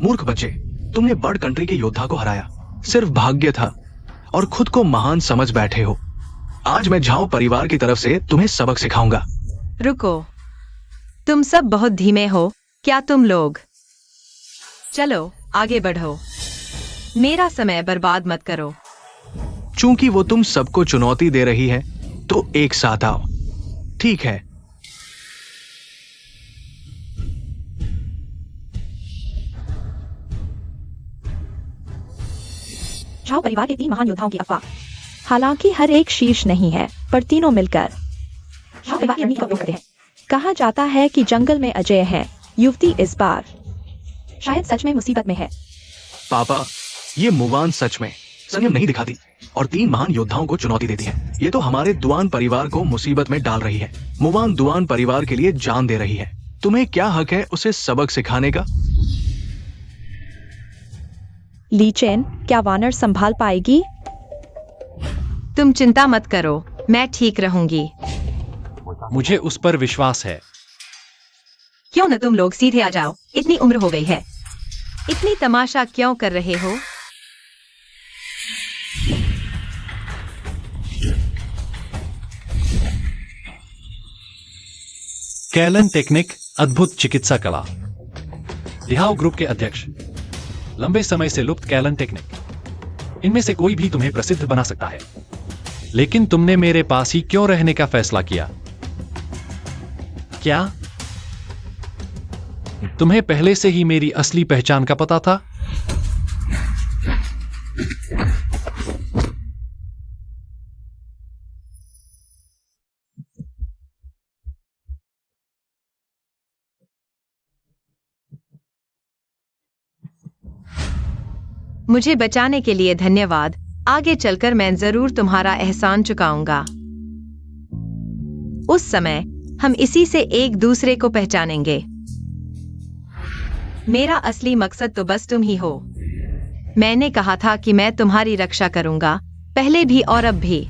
मूर्ख बच्चे, तुमने बर्ड कंट्री के योद्धा को हराया। सिर्फ भाग्य था और खुद को महान समझ बैठे हो। आज मैं झाओ परिवार की तरफ से तुम्हें सबक सिखाऊंगा। रुको, तुम सब बहुत धीमे हो। क्या तुम लोग? चलो आगे बढ़ो, मेरा समय बर्बाद मत करो। चूंकि वो तुम सबको चुनौती दे रही है, तो एक साथ आओ। ठीक है। झाओ परिवार के 3 महान योद्धाओं की अफवाह। हालांकि हर एक शीर्ष नहीं है, पर तीनों मिलकर झाओ परिवार की रणनीति का उपयोग करते हैं। कहा जाता है कि जंगल में अजय है। युवती इस बार शायद सच में मुसीबत में है। पापा, ये मुवान सच में संयम नहीं दिखाती और 3 महान योद्धाओं को चुनौती देती है। ये तो हमारे दुआन परिवार को मुसीबत में डाल रही है। मुवान दुआन परिवार के लिए जान दे रही है। तुम्हें क्या हक है उसे सबक सिखाने का? लीचेन, क्या वानर संभाल पाएगी? तुम चिंता मत करो, मैं ठीक रहूंगी। मुझे उस पर विश्वास है। क्यों न तुम लोग सीधे आ जाओ, इतनी उम्र हो गई है। इतनी तमाशा क्यों कर रहे हो? कैलन टेक्निक, अद्भुत चिकित्सा कला। लिहाओ ग्रुप के अध्यक्ष, लंबे समय से लुप्त कैलन टेक्निक। इनमें से कोई भी तुम्हें प्रसिद्ध बना सकता है, लेकिन तुमने मेरे पास ही क्यों रहने का फैसला किया? क्या तुम्हें पहले से ही मेरी असली पहचान का पता था? मुझे बचाने के लिए धन्यवाद। आगे चलकर मैं जरूर तुम्हारा एहसान चुकाऊंगा। उस समय हम इसी से एक दूसरे को पहचानेंगे। मेरा असली मकसद तो बस तुम ही हो। मैंने कहा था कि मैं तुम्हारी रक्षा करूंगा, पहले भी और अब भी।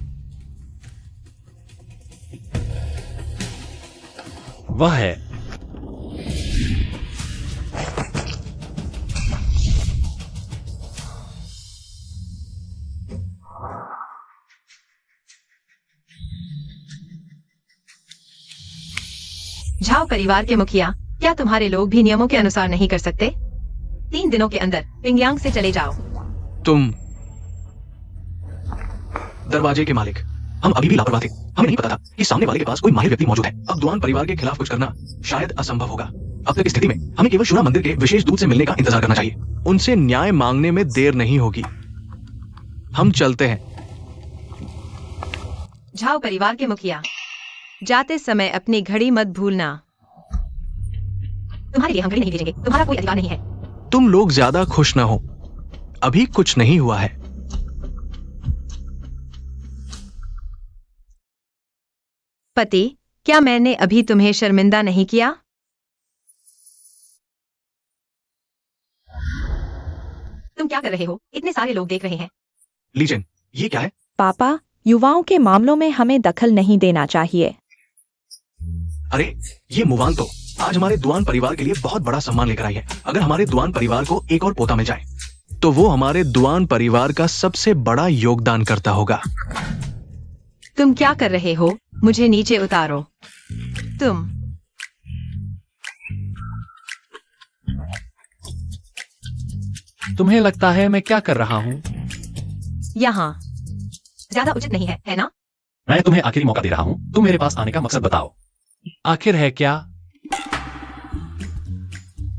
वह है। झाओ परिवार के मुखिया, क्या तुम्हारे लोग भी नियमों के अनुसार नहीं कर सकते? 3 दिनों के अंदर पिंगयांग से चले जाओ। तुम दरवाजे के मालिक, हम अभी भी लापरवाह थे। हमें नहीं पता था कि सामने वाले के पास कोई माहिर व्यक्ति मौजूद है। अब दुआन परिवार के खिलाफ कुछ करना शायद असंभव होगा। अब तक की स्थिति में हमें केवल शुरा मंदिर के विशेष दूत से मिलने का इंतजार करना चाहिए। उनसे न्याय मांगने में देर नहीं होगी। हम चलते हैं। झाओ परिवार के मुखिया, जाते समय अपनी घड़ी मत भूलना। तुम्हारे लिए हम घड़ी नहीं भेजेंगे, तुम्हारा कोई अधिकार नहीं है। तुम लोग ज्यादा खुश न हो, अभी कुछ नहीं हुआ है। पति, क्या मैंने अभी तुम्हें शर्मिंदा नहीं किया? तुम क्या कर रहे हो? इतने सारे लोग देख रहे हैं। लीजेन, ये क्या है? पापा, युवाओं के मामलों में हमें दखल नहीं देना चाहिए। अरे ये मुवान तो आज हमारे दुआन परिवार के लिए बहुत बड़ा सम्मान लेकर आई है। अगर हमारे दुआन परिवार को एक और पोता मिल जाए तो वो हमारे दुआन परिवार का सबसे बड़ा योगदान करता होगा। तुम क्या कर रहे हो? मुझे नीचे उतारो। तुम्हें लगता है मैं क्या कर रहा हूँ? यहाँ ज्यादा उचित नहीं है ना? मैं तुम्हें आखिरी मौका दे रहा हूँ। तुम मेरे पास आने का मकसद बताओ। आखिर है क्या?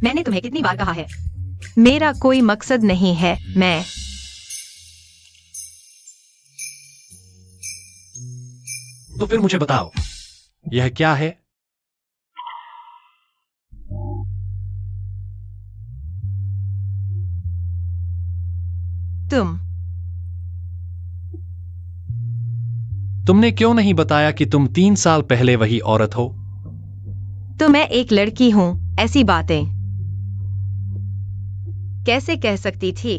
मैंने तुम्हें कितनी बार कहा है, मेरा कोई मकसद नहीं है। मैं तो फिर मुझे बताओ, यह क्या है? तुमने क्यों नहीं बताया कि तुम 3 साल पहले वही औरत हो? तो मैं एक लड़की हूँ, ऐसी बातें कैसे कह सकती थी?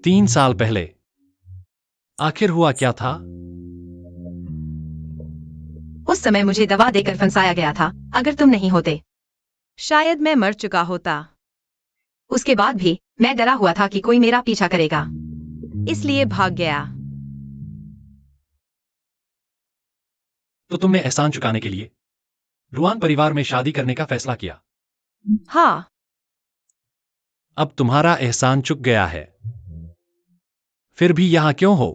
3 साल पहले आखिर हुआ क्या था? उस समय मुझे दवा देकर फंसाया गया था। अगर तुम नहीं होते शायद मैं मर चुका होता। उसके बाद भी मैं डरा हुआ था कि कोई मेरा पीछा करेगा, इसलिए भाग गया। तो तुमने एहसान चुकाने के लिए रुआन परिवार में शादी करने का फैसला किया। हाँ, अब तुम्हारा एहसान चुक गया है, फिर भी यहां क्यों हो?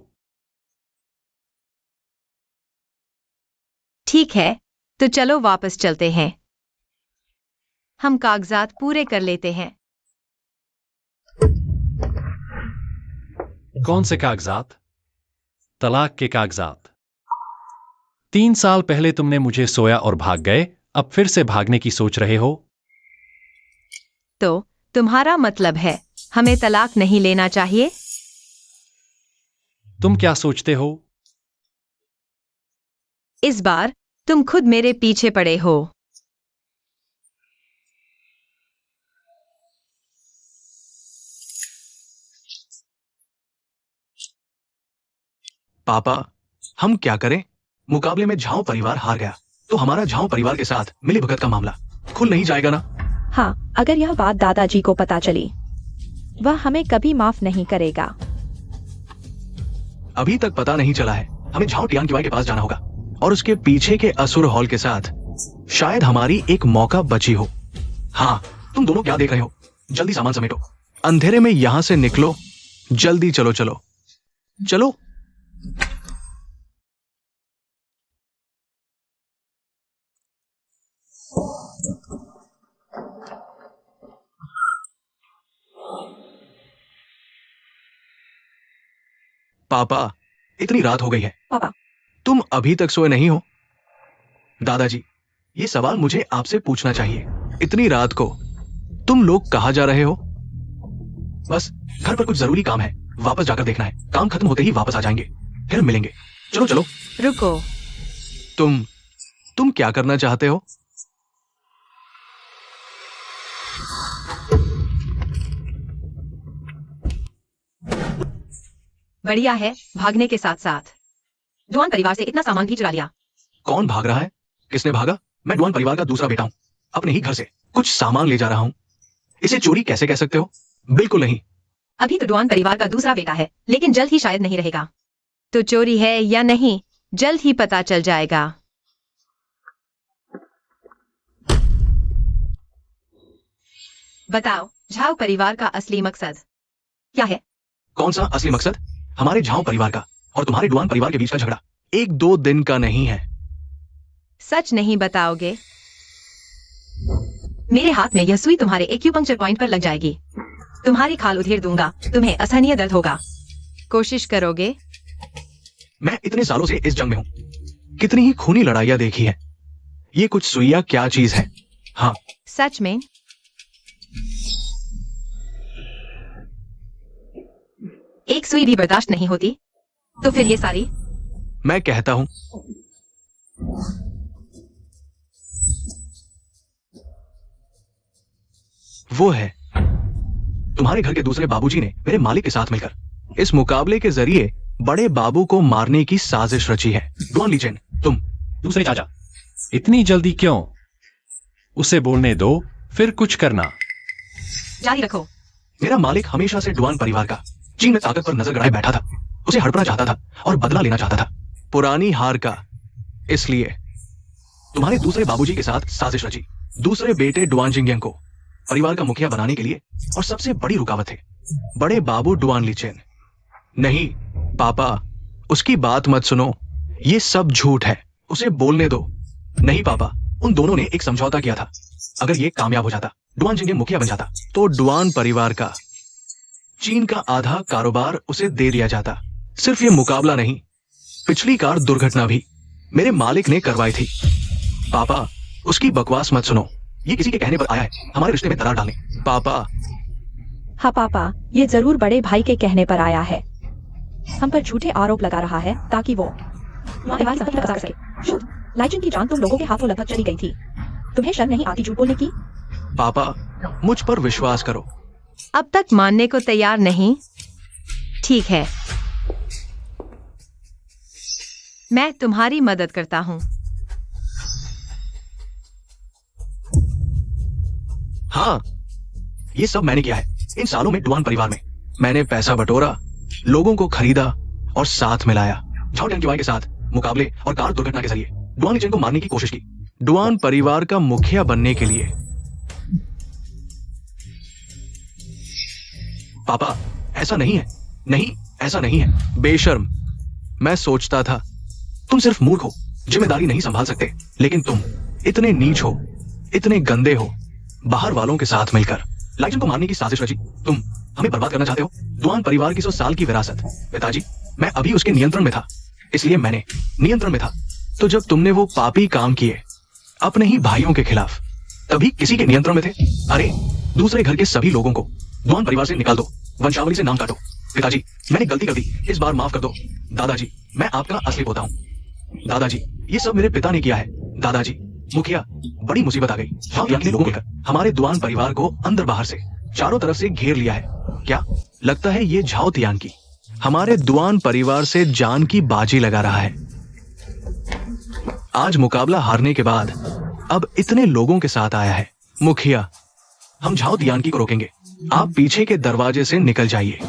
ठीक है, तो चलो वापस चलते हैं। हम कागजात पूरे कर लेते हैं। कौन से कागजात? तलाक के कागजात। 3 साल पहले तुमने मुझे सोया और भाग गए, अब फिर से भागने की सोच रहे हो? तो तुम्हारा मतलब है हमें तलाक नहीं लेना चाहिए? तुम क्या सोचते हो? इस बार तुम खुद मेरे पीछे पड़े हो। पापा, हम क्या करें? मुकाबले में झाओ परिवार हार गया तो हमारा झाओ परिवार के साथ मिलीभगत का मामला खुल नहीं जाएगा ना? हाँ, अगर यह बात दादाजी को पता चली, वह हमें कभी माफ नहीं करेगा। अभी तक पता नहीं चला है। हमें झाओ टियानकिवाई के पास जाना होगा और उसके पीछे के असुर हॉल के साथ शायद हमारी एक मौका बची हो। हाँ, तुम दोनों क्या देख रहे हो? जल्दी सामान समेटो, अंधेरे में यहां से निकलो। जल्दी चलो चलो चलो। पापा, इतनी रात हो गई है, पापा, तुम अभी तक सोए नहीं हो? दादाजी, ये सवाल मुझे आपसे पूछना चाहिए। इतनी रात को तुम लोग कहां जा रहे हो? बस घर पर कुछ जरूरी काम है, वापस जाकर देखना है। काम खत्म होते ही वापस आ जाएंगे, फिर मिलेंगे। चलो चलो। रुको, तुम क्या करना चाहते हो? बढ़िया है, भागने के साथ साथ डुआन परिवार से इतना सामान भी चुरा लिया। कौन भाग रहा है? किसने भागा? मैं डुआन परिवार का दूसरा बेटा हूं, अपने ही घर से कुछ सामान ले जा रहा हूं। इसे चोरी कैसे कह सकते हो? बिल्कुल नहीं। अभी तो डुआन परिवार का दूसरा बेटा है, लेकिन जल्द ही शायद नहीं रहेगा। तो चोरी है या नहीं, जल्द ही पता चल जाएगा। बताओ, झाओ परिवार का असली मकसद क्या है? कौन सा असली मकसद? हमारे झाओ परिवार का और तुम्हारे डुआन परिवार के बीच का झगड़ा 1-2 दिन का नहीं है। सच नहीं बताओगे? मेरे हाथ में यह सुई तुम्हारे एक्यूपंक्चर पॉइंट पर लग जाएगी। तुम्हारी खाल उधेड़ दूंगा, तुम्हें असहनीय दर्द होगा। कोशिश करोगे? मैं इतने सालों से इस जंग में हूं, कितनी ही खूनी लड़ाइयां देखी है। ये कुछ सुइयां क्या चीज है? हाँ, सच में? एक सुई भी बर्दाश्त नहीं होती, तो फिर ये सारी? मैं कहता हूं वो है तुम्हारे घर के दूसरे बाबूजी ने मेरे मालिक के साथ मिलकर इस मुकाबले के जरिए बड़े बाबू को मारने की साजिश रची है। डुआन लीचेन, तुम। दूसरे चाचा, इतनी जल्दी क्यों? उसे बोलने दो, फिर कुछ करना। जारी रखो। मेरा मालिक हमेशा से डुआन परिवार का चीन में ताकत पर नजर गड़ाए बैठा था। उसे हड़पना चाहता था और बदला लेना चाहता था, पुरानी हार का। इसलिए तुम्हारे दूसरे बाबूजी के साथ साजिश रची, दूसरे बेटे डुआन जिंगयंग को परिवार का मुखिया बनाने के लिए। और सबसे बड़ी रुकावट थे बड़े बाबू डुआन लीचेन। नहीं पापा, उसकी बात मत सुनो, ये सब झूठ है, उसे बोलने दो। नहीं पापा, उन दोनों ने एक समझौता किया था। अगर ये कामयाब हो जाता, डुआन जिंगयंग मुखिया बन जाता, तो डुआन परिवार का चीन का आधा कारोबार उसे दे दिया जाता। सिर्फ ये मुकाबला नहीं, पिछली कार दुर्घटना भी मेरे मालिक ने करवाई थी। पापा, उसकी बकवास मत सुनो, ये किसी के कहने पर आया है हमारे रिश्ते में दरार डालने। पापा। हाँ पापा, ये जरूर बड़े भाई के कहने पर आया है। हम पर झूठे आरोप लगा रहा है ताकि वो परिवार से बचा सके। शुद्ध लाइचन की जान तुम लोगों के हाथों लगभग चली गई थी। तुम्हें शर्म नहीं आती झूठ बोलने की? पापा, मुझ पर विश्वास करो। अब तक मानने को तैयार नहीं? ठीक है, मैं तुम्हारी मदद करता हूँ। हाँ, ये सब मैंने किया है इन सालों में। डुआन परिवार में मैंने पैसा बटोरा, लोगों को खरीदा और साथ मिलाया। झाओ टियानक्युआई के साथ मुकाबले और कार दुर्घटना के जरिए डुआन लीचेन को मारने की कोशिश की, डुआन परिवार का मुखिया बनने के लिए। पापा, ऐसा नहीं है। नहीं, ऐसा नहीं है। बेशर्म, मैं सोचता था तुम सिर्फ मूर्ख हो, जिम्मेदारी नहीं संभाल सकते, लेकिन तुम इतने नीच हो, इतने गंदे हो। बाहर वालों के साथ मिलकर लाइचन को मारने की साजिश रची। तुम हमें बर्बाद करना चाहते हो। डुआन परिवार की 100 साल की विरासत। पिताजी, मैं अभी उसके नियंत्रण में था, इसलिए मैंने नियंत्रण में था। तो जब तुमने वो पापी काम किए अपने ही भाइयों के खिलाफ, तभी किसी के नियंत्रण में थे। अरे, दूसरे घर के सभी लोगों को डुआन परिवार से निकाल दो, वंशावली से नाम काटो। पिताजी, मैंने गलती कर दी, इस बार माफ कर दो। दादाजी, मैं आपका असली पोता हूँ। दादाजी, ये सब मेरे पिता ने किया है। दादाजी, मुखिया, बड़ी मुसीबत आ गई। झाओ टियानक्युआई के लोगों ने हमारे डुआन परिवार को अंदर बाहर से चारों तरफ से घेर लिया है। क्या लगता है ये झाओ टियानक्युआई हमारे डुआन परिवार से जान की बाजी लगा रहा है? आज मुकाबला हारने के बाद अब इतने लोगों के साथ आया है। मुखिया, हम झाओ टियानक्युआई को रोकेंगे, आप पीछे के दरवाजे से निकल जाइए।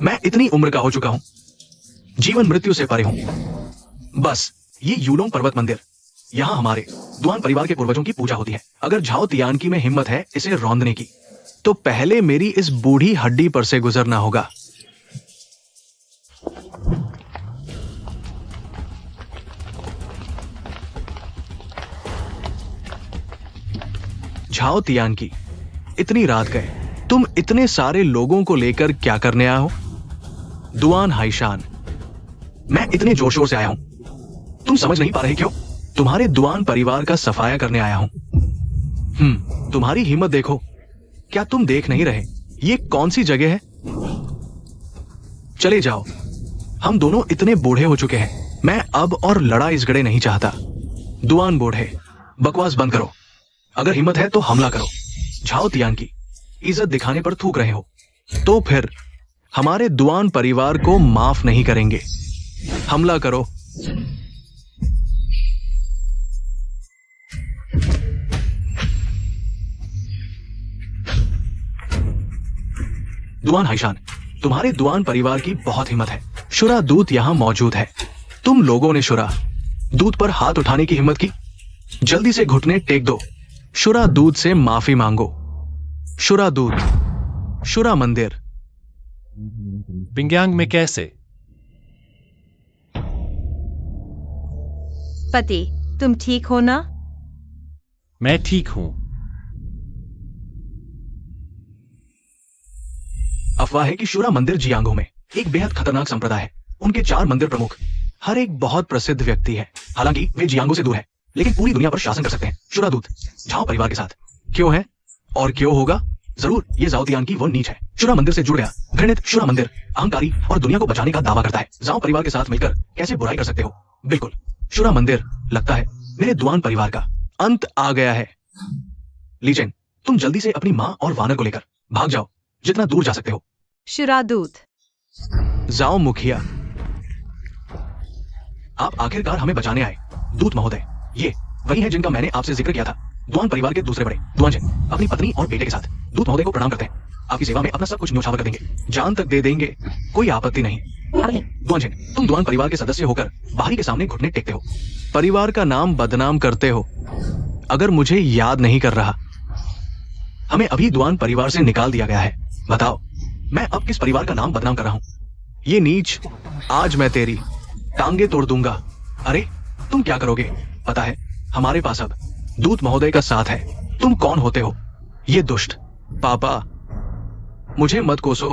मैं इतनी उम्र का हो चुका हूं, जीवन मृत्यु से परे हूं। बस ये यूलोंग पर्वत मंदिर, यहाँ हमारे डुआन परिवार के पूर्वजों की पूजा होती है। अगर झाओ टियानक्युआई में हिम्मत है इसे रौंदने की, तो पहले मेरी इस बूढ़ी हड्डी पर से गुजरना होगा। झाओ टियानक्युआई, इतनी रात गए, तुम इतने सारे लोगों को लेकर क्या करने आए हो? डुआन हाइशान, मैं इतने जोर शोर से आया हूं, तुम समझ नहीं पा रहे क्यों? तुम्हारे डुआन परिवार का सफाया करने आया हूं। तुम्हारी हिम्मत देखो, क्या तुम देख नहीं रहे ये कौन सी जगह है? चले जाओ, हम दोनों इतने बूढ़े हो चुके हैं, मैं अब और लड़ाई झगड़े नहीं चाहता। डुआन बूढ़े, बकवास बंद करो। अगर हिम्मत है तो हमला करो। झाओ टियानक्युआई इज्जत दिखाने पर थूक रहे हो, तो फिर हमारे डुआन परिवार को माफ नहीं करेंगे। हमला करो। डुआन हाइशान, तुम्हारे डुआन परिवार की बहुत हिम्मत है। शुरा दूत यहाँ मौजूद है। तुम लोगों ने शुरा दूत पर हाथ उठाने की हिम्मत की? जल्दी से घुटने टेक दो, शुरा दूत से माफी मांगो। शुरा दूत, शुरा मंदिर। पिंगयांग में कैसे? पति, तुम ठीक हो ना? मैं ठीक हूं। अफवाह है कि शुरा मंदिर जियांगो में एक बेहद खतरनाक संप्रदाय है। उनके 4 मंदिर प्रमुख हर एक बहुत प्रसिद्ध व्यक्ति है। हालांकि वे जियांगो से दूर है, लेकिन पूरी दुनिया पर शासन कर सकते हैं। शुरा दूत झाओ परिवार के साथ क्यों है और क्यों होगा? जरूर, ये जाओ तियान की वो नीच है। शुरा मंदिर से जुड़ गया घृणित शुरा मंदिर अहंकारी और दुनिया को बचाने का दावा करता है। जाओ परिवार के साथ मिलकर कैसे बुराई कर सकते हो? बिल्कुल, शुरा मंदिर लगता है मेरे दुआन परिवार का अंत आ गया है। लीजेन, तुम जल्दी से अपनी माँ और वानर को लेकर भाग जाओ, जितना दूर जा सकते हो। शुरादूत, जाओ मुखिया, आप आखिरकार हमें बचाने आए। दूत महोदय, ये वही है जिनका मैंने आपसे जिक्र किया था। दुआन परिवार के दूसरे बड़े दुआनजन अपनी पत्नी और बेटे के साथ दूत महोदय को प्रणाम करते हैं। आपकी सेवा में अपना सब कुछ न्योछावर कर देंगे, जान तक दे देंगे, कोई आपत्ति नहीं। दुआनजन, तुम दुआन परिवार के सदस्य होकर बाहरी के सामने घुटने टेकते हो, परिवार का नाम बदनाम करते हो। अगर मुझे याद नहीं कर रहा, हमें अभी दुआन परिवार से निकाल दिया गया है। बताओ, मैं अब किस परिवार का नाम बदनाम कर रहा हूं? ये नीच, आज मैं तेरी टांगे तोड़ दूंगा। अरे, तुम क्या करोगे? पता है, हमारे पास अब दूत महोदय का साथ है। तुम कौन होते हो? ये दुष्ट पापा, मुझे मत कोसो।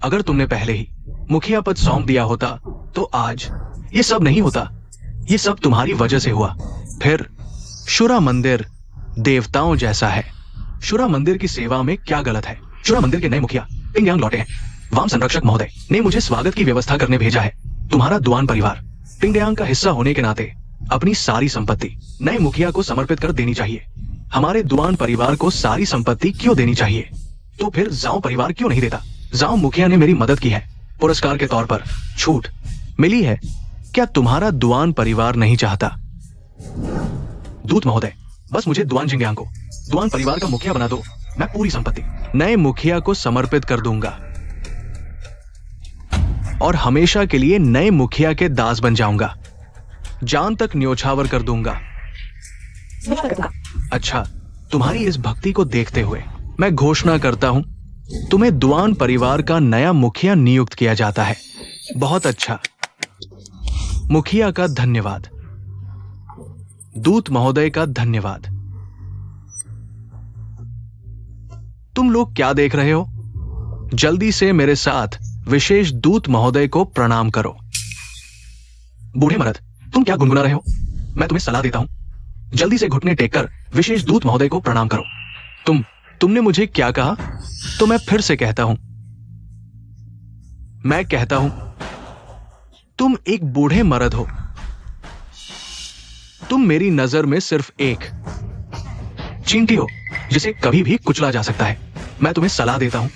अगर तुमने पहले ही मुखिया पद सौंप दिया होता तो आज ये सब नहीं होता। ये सब तुम्हारी वजह से हुआ। फिर शुरा मंदिर देवताओं जैसा है। शुरा मंदिर की सेवा में क्या गलत है? शुरा मंदिर के नए मुखिया पिंगयांग लौटे हैं। वाम संरक्षक महोदय ने मुझे स्वागत की व्यवस्था करने भेजा है। तुम्हारा दुआन परिवार पिंगयांग का हिस्सा होने के नाते अपनी सारी संपत्ति नए मुखिया को समर्पित कर देनी चाहिए। हमारे दुआन परिवार को सारी संपत्ति क्यों देनी चाहिए? तो फिर जाओ परिवार क्यों नहीं देता? जाओ मुखिया ने मेरी मदद की है, पुरस्कार के तौर पर छूट मिली है। क्या तुम्हारा दुआन परिवार नहीं चाहता? दूत महोदय, बस मुझे दुआन जिंगयांग को दुआन परिवार का मुखिया बना दो। मैं पूरी संपत्ति नए मुखिया को समर्पित कर दूंगा और हमेशा के लिए नए मुखिया के दास बन जाऊंगा। जान तक न्योछावर कर दूंगा। अच्छा, तुम्हारी इस भक्ति को देखते हुए मैं घोषणा करता हूं, तुम्हें दुआन परिवार का नया मुखिया नियुक्त किया जाता है। बहुत अच्छा, मुखिया का धन्यवाद, दूत महोदय का धन्यवाद। तुम लोग क्या देख रहे हो? जल्दी से मेरे साथ विशेष दूत महोदय को प्रणाम करो। बूढ़े मर्द, तुम क्या गुनगुना रहे हो? मैं तुम्हें सलाह देता हूं, जल्दी से घुटने टेककर विशेष दूत महोदय को प्रणाम करो। तुमने मुझे क्या कहा? तो मैं फिर से कहता हूं, मैं कहता हूं, तुम एक बूढ़े मर्द हो। तुम मेरी नजर में सिर्फ एक चींटी हो जिसे कभी भी कुचला जा सकता है। मैं तुम्हें सलाह देता हूं,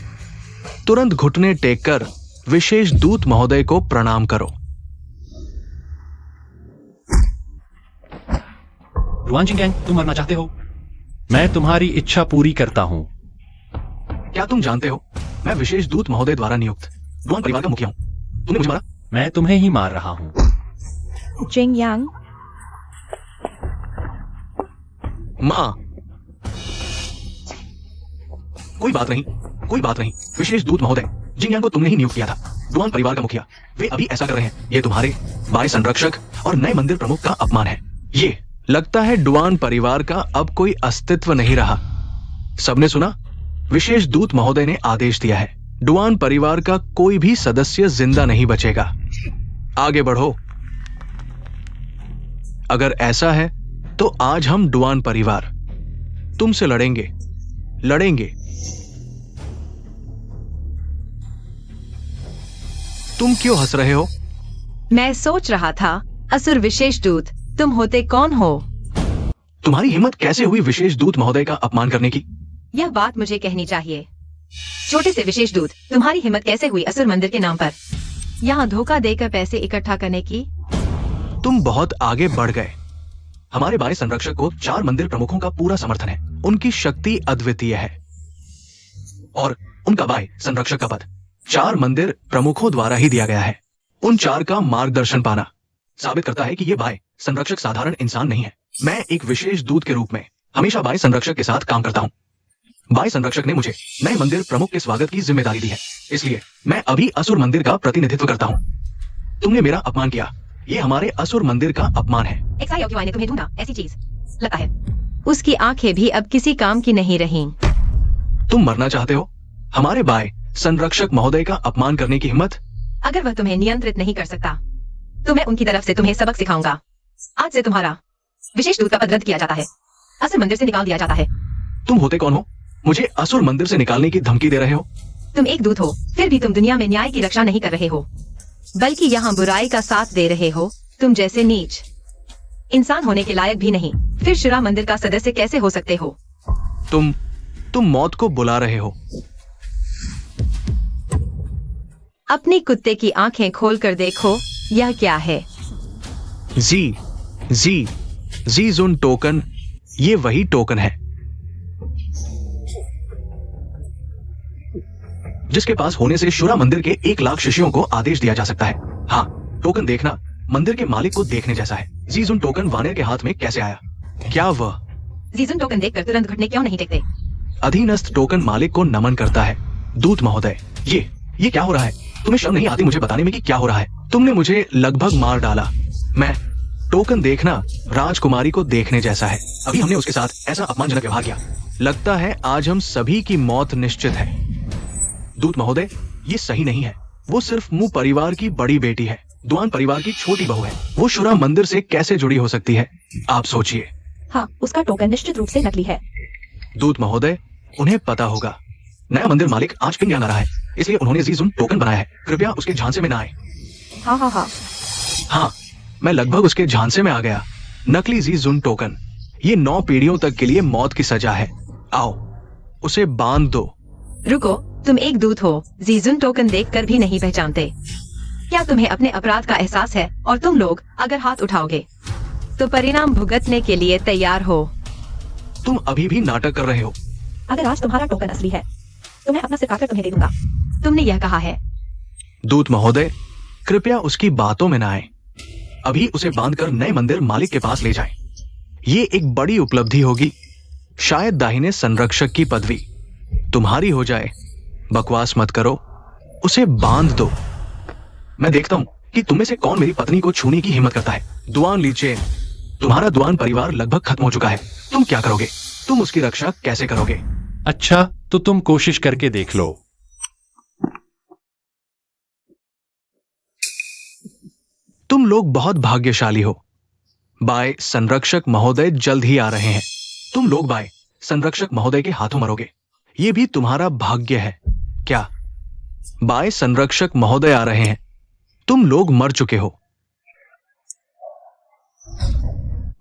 तुरंत घुटने टेककर विशेष दूत महोदय को प्रणाम करो। दुआन जिंगयांग, तुम मरना चाहते हो? मैं तुम्हारी इच्छा पूरी करता हूं। क्या तुम जानते हो, मैं विशेष दूत महोदय द्वारा नियुक्त दुआन परिवार का मुखिया हूं। तुमने मुझे मारा? मैं तुम्हें ही मार रहा हूं। जिंगयांग, मां, कोई बात नहीं, कोई बात नहीं। विशेष दूत महोदय, जिंगयांग को तुमने ही नियुक्त किया था दुआन परिवार का मुखिया। वे अभी ऐसा कर रहे हैं। ये तुम्हारे बाय संरक्षक और नए मंदिर प्रमुख का अपमान है। ये लगता है डुआन परिवार का अब कोई अस्तित्व नहीं रहा। सबने सुना? विशेष दूत महोदय ने आदेश दिया है, डुआन परिवार का कोई भी सदस्य जिंदा नहीं बचेगा। आगे बढ़ो। अगर ऐसा है तो आज हम डुआन परिवार तुमसे लड़ेंगे, लड़ेंगे। तुम क्यों हंस रहे हो? मैं सोच रहा था, असुर विशेष दूत, तुम होते कौन हो? तुम्हारी हिम्मत कैसे हुई विशेष दूत महोदय का अपमान करने की? यह बात मुझे कहनी चाहिए। छोटे से विशेष दूत, तुम्हारी हिम्मत कैसे हुई असुर मंदिर के नाम पर यहाँ धोखा देकर पैसे इकट्ठा करने की? तुम बहुत आगे बढ़ गए। हमारे बाय संरक्षक को 4 मंदिर प्रमुखों का पूरा समर्थन है। उनकी शक्ति अद्वितीय है और उनका बाय संरक्षक का पद 4 मंदिर प्रमुखों द्वारा ही दिया गया है। उन 4 का मार्गदर्शन पाना साबित करता है कि ये बाय संरक्षक साधारण इंसान नहीं है। मैं एक विशेष दूत के रूप में हमेशा बाय संरक्षक के साथ काम करता हूं। बाय संरक्षक ने मुझे नए मंदिर प्रमुख के स्वागत की जिम्मेदारी दी है, इसलिए मैं अभी असुर मंदिर का प्रतिनिधित्व करता हूं। तुमने मेरा अपमान किया, ये हमारे असुर मंदिर का अपमान है। XIOQI ने तुम्हें ढूंढा, ऐसी चीज लगता है। उसकी आंखें भी अब किसी काम की नहीं रहीं। तुम मरना चाहते हो? हमारे बाय संरक्षक महोदय का अपमान करने की हिम्मत? अगर वह तुम्हें नियंत्रित नहीं कर सकता तो मैं उनकी तरफ से तुम्हें सबक सिखाऊंगा। आज से तुम्हारा विशेष दूत का पद रद्द किया जाता है, असुर मंदिर से निकाल दिया जाता है। तुम होते कौन हो? मुझे असुर मंदिर से निकालने की धमकी दे रहे हो? तुम एक दूत हो, फिर भी तुम दुनिया में न्याय की रक्षा नहीं कर रहे हो, बल्कि यहाँ बुराई का साथ दे रहे हो। तुम जैसे नीच इंसान होने के लायक भी नहीं, फिर शुरा मंदिर का सदस्य कैसे हो सकते हो? तुम मौत को बुला रहे हो। अपनी कुत्ते की आंखें खोल कर देखो, यह क्या है? जी ज़ुन टोकन, ये वही टोकन है जिसके पास होने से शुरा मंदिर के 1 लाख शिष्यों को आदेश दिया जा सकता है। हाँ, टोकन देखना मंदिर के मालिक को देखने जैसा है। जी ज़ुन टोकन वानेर के हाथ में कैसे आया? क्या वह जीजुन टोकन देखकर तुरंत घुटने क्यों नहीं टेकते? अधीनस्थ टोकन मालिक को नमन करता है। दूत महोदय, ये क्या हो रहा है? तुम्हें शर्म नहीं आती मुझे बताने में कि क्या हो रहा है? तुमने मुझे लगभग मार डाला। मैं टोकन देखना राजकुमारी को देखने जैसा है। अभी हमने उसके साथ ऐसा अपमानजनक व्यवहार किया। लगता है आज हम सभी की मौत निश्चित है। दूत महोदय, ये सही नहीं है। वो सिर्फ मु परिवार की बड़ी बेटी है, दुआन परिवार की छोटी बहू है। वो शुरा मंदिर से कैसे जुड़ी हो सकती है? आप सोचिए। हाँ, उसका टोकन निश्चित रूप से नकली है। दूत महोदय, उन्हें पता होगा। नया मंदिर मालिक आज पिंग आ रहा है, इसलिए उन्होंने जी ज़ुन टोकन बनाया है। कृपया उसके झांसे में न आए। हाँ, मैं लगभग उसके झांसे में आ गया। नकली जी ज़ुन टोकन, ये 9 पीढ़ियों तक के लिए मौत की सजा है। आओ, उसे बांध दो। रुको, तुम एक दूत हो, जीजुन टोकन देखकर भी नहीं पहचानते। क्या तुम्हें अपने अपराध का एहसास है? और तुम लोग अगर हाथ उठाओगे तो परिणाम भुगतने के लिए तैयार हो। तुम अभी भी नाटक कर रहे हो। अगर आज तुम्हारा टोकन असली है तो मैं अपना सिर काटकर तुम्हें दे दूंगा। तुमने यह कहा है? दूत महोदय, कृपया उसकी बातों में न आए। अभी उसे बांधकर नए मंदिर मालिक के पास ले जाएं। ये एक बड़ी उपलब्धि होगी। शायद दाहिने संरक्षक की पदवी तुम्हारी हो जाए। बकवास मत करो, उसे बांध दो। मैं देखता हूं कि तुम में से कौन मेरी पत्नी को छूने की हिम्मत करता है। दुआन लीचे, तुम्हारा दुआन परिवार लगभग खत्म हो चुका है। तुम क्या करोगे? तुम उसकी रक्षा कैसे करोगे? अच्छा, तो तुम कोशिश करके देख लो। तुम लोग बहुत भाग्यशाली हो। बाय संरक्षक महोदय जल्द ही आ रहे हैं। तुम लोग बाय संरक्षक महोदय के हाथों मरोगे। ये भी तुम्हारा भाग्य है। क्या? बाय संरक्षक महोदय आ रहे हैं। तुम लोग मर चुके हो।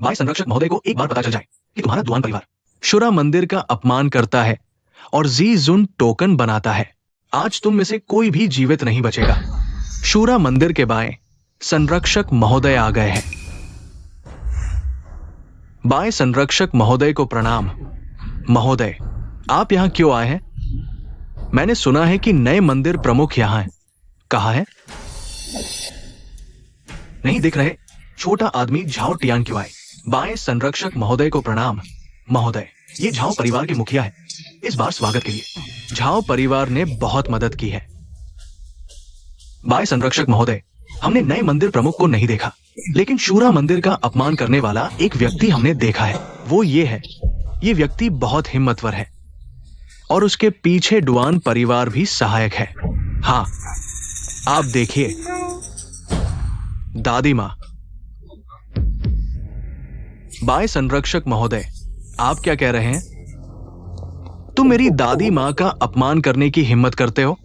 बाय संरक्षक महोदय को एक बार पता चल जाए कि तुम्हारा दुआन परिवार शुरा मंदिर का अपमान करता है और जी ज़ुन टोकन बनाता है, आज तुम में से कोई भी जीवित नहीं बचेगा। शुरा मंदिर के बाएं संरक्षक महोदय आ गए हैं। बाय संरक्षक महोदय को प्रणाम। महोदय, आप यहां क्यों आए हैं? मैंने सुना है कि नए मंदिर प्रमुख यहां हैं। कहाँ है? नहीं दिख रहे। छोटा आदमी झाओ टियान क्यों आए? बाय संरक्षक महोदय को प्रणाम। महोदय, ये झाओ परिवार के मुखिया है। इस बार स्वागत के लिए झाओ परिवार ने बहुत मदद की है। बाय संरक्षक महोदय, हमने नए मंदिर प्रमुख को नहीं देखा, लेकिन शूरा मंदिर का अपमान करने वाला एक व्यक्ति हमने देखा है। वो ये है। ये व्यक्ति बहुत हिम्मतवर है और उसके पीछे डुआन परिवार भी सहायक है। हाँ, आप देखिए। दादी मां। बाय संरक्षक महोदय, आप क्या कह रहे हैं? तुम मेरी दादी मां का अपमान करने की हिम्मत करते हो?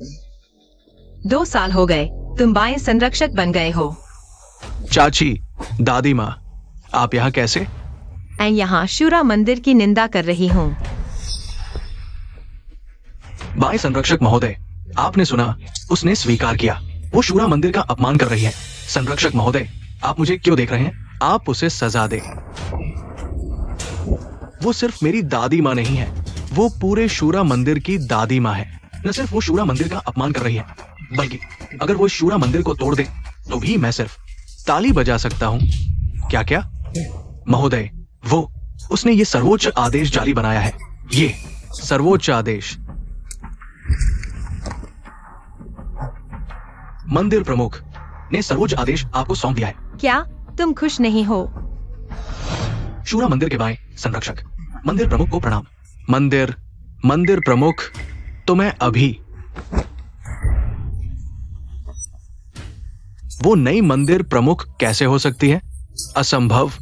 2 साल हो गए तुम बाएं संरक्षक बन गए हो। चाची, दादी मां, आप यहाँ कैसे? मैं यहाँ शूरा मंदिर की निंदा कर रही हूँ। बाय संरक्षक महोदय, आपने सुना, उसने स्वीकार किया। वो शूरा मंदिर का अपमान कर रही है। संरक्षक महोदय, आप मुझे क्यों देख रहे हैं? आप उसे सजा दे। वो सिर्फ मेरी दादी मां नहीं है, वो पूरे शूरा मंदिर की दादी मां है। न सिर्फ वो शूरा मंदिर का अपमान कर रही है, बल्कि अगर वो शूरा मंदिर को तोड़ दे तो भी मैं सिर्फ ताली बजा सकता हूं। क्या क्या? महोदय, उसने ये सर्वोच्च आदेश जाली बनाया है। ये सर्वोच्च आदेश। मंदिर प्रमुख ने सर्वोच्च आदेश आपको सौंप दिया है। क्या तुम खुश नहीं हो? शूरा मंदिर के बाएं संरक्षक, मंदिर प्रमुख को प्रणाम। मंदिर प्रमुख, तो मैं अभी वो नई मंदिर प्रमुख कैसे हो सकती है? असंभव।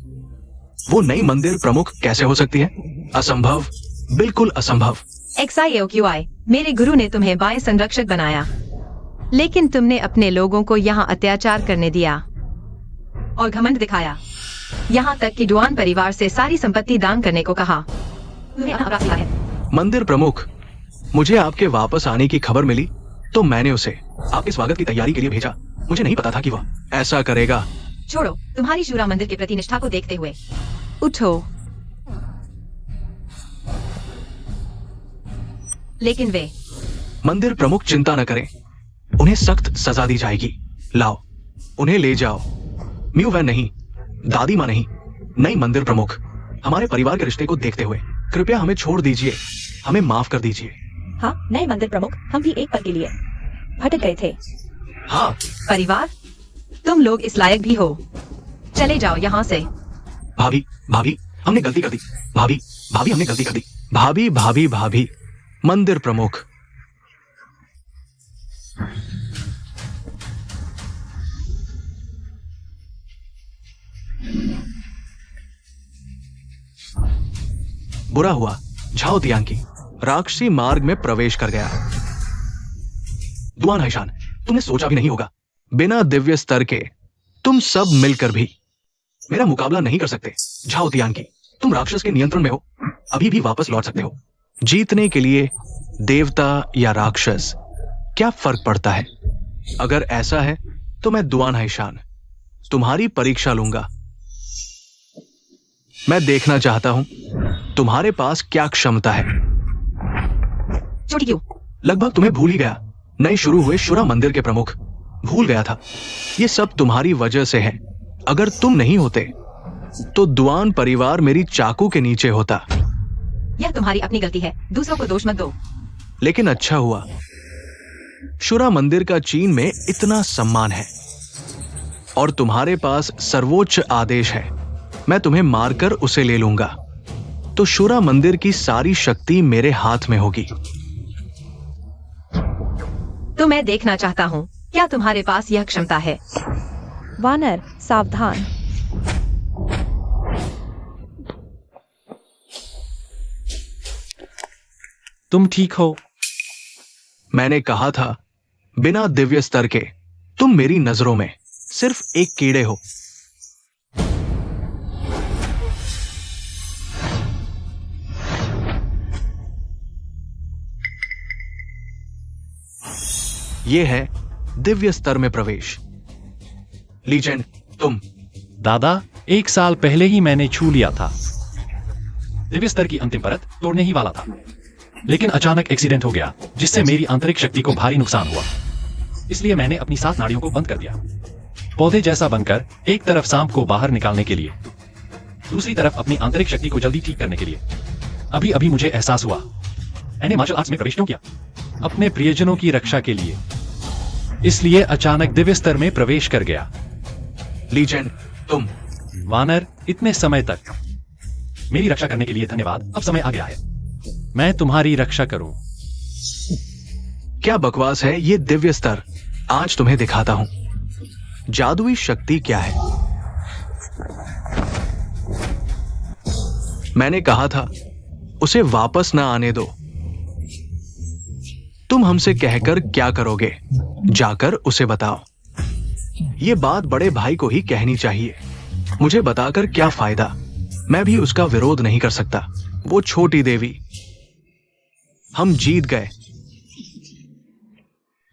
वो नई मंदिर प्रमुख कैसे हो सकती है? असंभव, बिल्कुल असंभव। XIOQI, मेरे गुरु ने तुम्हें बाएं संरक्षक बनाया, लेकिन तुमने अपने लोगों को यहाँ अत्याचार करने दिया और घमंड दिखाया, यहाँ तक कि डुआन परिवार से सारी संपत्ति दान करने को कहा। तुम्हें अपना अपराध है। मंदिर प्रमुख, मुझे आपके वापस आने की खबर मिली तो मैंने उसे आपके स्वागत की तैयारी के लिए भेजा। मुझे नहीं पता था कि वह ऐसा करेगा। छोड़ो तुम्हारी शूरा मंदिर के प्रति निष्ठा को देखते हुए। उठो। लेकिन वे मंदिर प्रमुख चिंता न करें, उन्हें सख्त सजा दी जाएगी। लाओ, उन्हें ले जाओ। म्यू वैन नहीं, दादी माँ नहीं, नई मंदिर प्रमुख। हमारे परिवार के रिश्ते को देखते हुए कृपया हमें छोड़ दीजिए, हमें माफ कर दीजिए। हाँ नए मंदिर प्रमुख, हम भी एक पल के लिए भटक गए थे। हाँ, परिवार, तुम लोग इस लायक भी हो। चले जाओ यहाँ से। भाभी, हमने गलती कर दी। भाभी, हमने गलती कर दी। भाभी, मंदिर प्रमुख। बुरा हुआ झाओ तियांकी राक्षसी मार्ग में प्रवेश कर गया। दुआन हैशान, तुमने सोचा भी नहीं होगा, बिना दिव्य स्तर के तुम सब मिलकर भी मेरा मुकाबला नहीं कर सकते। झाओ तियांकी, तुम राक्षस के नियंत्रण में हो, अभी भी वापस लौट सकते हो। जीतने के लिए देवता या राक्षस क्या फर्क पड़ता है? अगर ऐसा है तो मैं दुआन हैशान तुम्हारी परीक्षा लूंगा। मैं देखना चाहता हूं तुम्हारे पास क्या क्षमता है। छोटी क्यों? लगभग तुम्हें भूल ही गया। नए शुरू हुए शुरा मंदिर के प्रमुख, भूल गया था। ये सब तुम्हारी वजह से है। अगर तुम नहीं होते तो दुआन परिवार मेरी चाकू के नीचे होता। यह तुम्हारी अपनी गलती है, दूसरों को दोष मत दो। लेकिन अच्छा हुआ, शुरा मंदिर का चीन में इतना सम्मान है और तुम्हारे पास सर्वोच्च आदेश है। मैं तुम्हें मारकर उसे ले लूंगा तो शुरा मंदिर की सारी शक्ति मेरे हाथ में होगी। तो मैं देखना चाहता हूँ क्या तुम्हारे पास यह क्षमता है। वानर सावधान। तुम ठीक हो? मैंने कहा था, बिना दिव्य स्तर के तुम मेरी नजरों में सिर्फ एक कीड़े हो। यह है दिव्य स्तर में प्रवेश। लीजेंड, तुम। दादा, 1 साल पहले ही मैंने छू लिया था। दिव्य स्तर की अंतिम परत तोड़ने ही वाला था, लेकिन अचानक एक्सीडेंट हो गया जिससे मेरी आंतरिक शक्ति को भारी नुकसान हुआ। इसलिए मैंने अपनी सांस नाड़ियों को बंद कर दिया, पौधे जैसा बनकर, एक तरफ सांप को बाहर निकालने के लिए, दूसरी तरफ अपनी आंतरिक शक्ति को जल्दी ठीक करने के लिए। अभी अभी मुझे एहसास हुआ, मैंने मार्शल आर्ट्स में प्रवेश क्यों किया? अपने प्रियजनों की रक्षा के लिए। इसलिए अचानक दिव्य स्तर में प्रवेश कर गया। लीजेंड, तुम। वानर, इतने समय तक मेरी रक्षा करने के लिए धन्यवाद। अब समय आ गया है मैं तुम्हारी रक्षा करूं। क्या बकवास है ये दिव्य स्तर। आज तुम्हें दिखाता हूं जादुई शक्ति क्या है। मैंने कहा था उसे वापस ना आने दो। तुम हमसे कहकर क्या करोगे? जाकर उसे बताओ। ये बात बड़े भाई को ही कहनी चाहिए। मुझे बताकर क्या फायदा? मैं भी उसका विरोध नहीं कर सकता। वो छोटी देवी। हम जीत गए।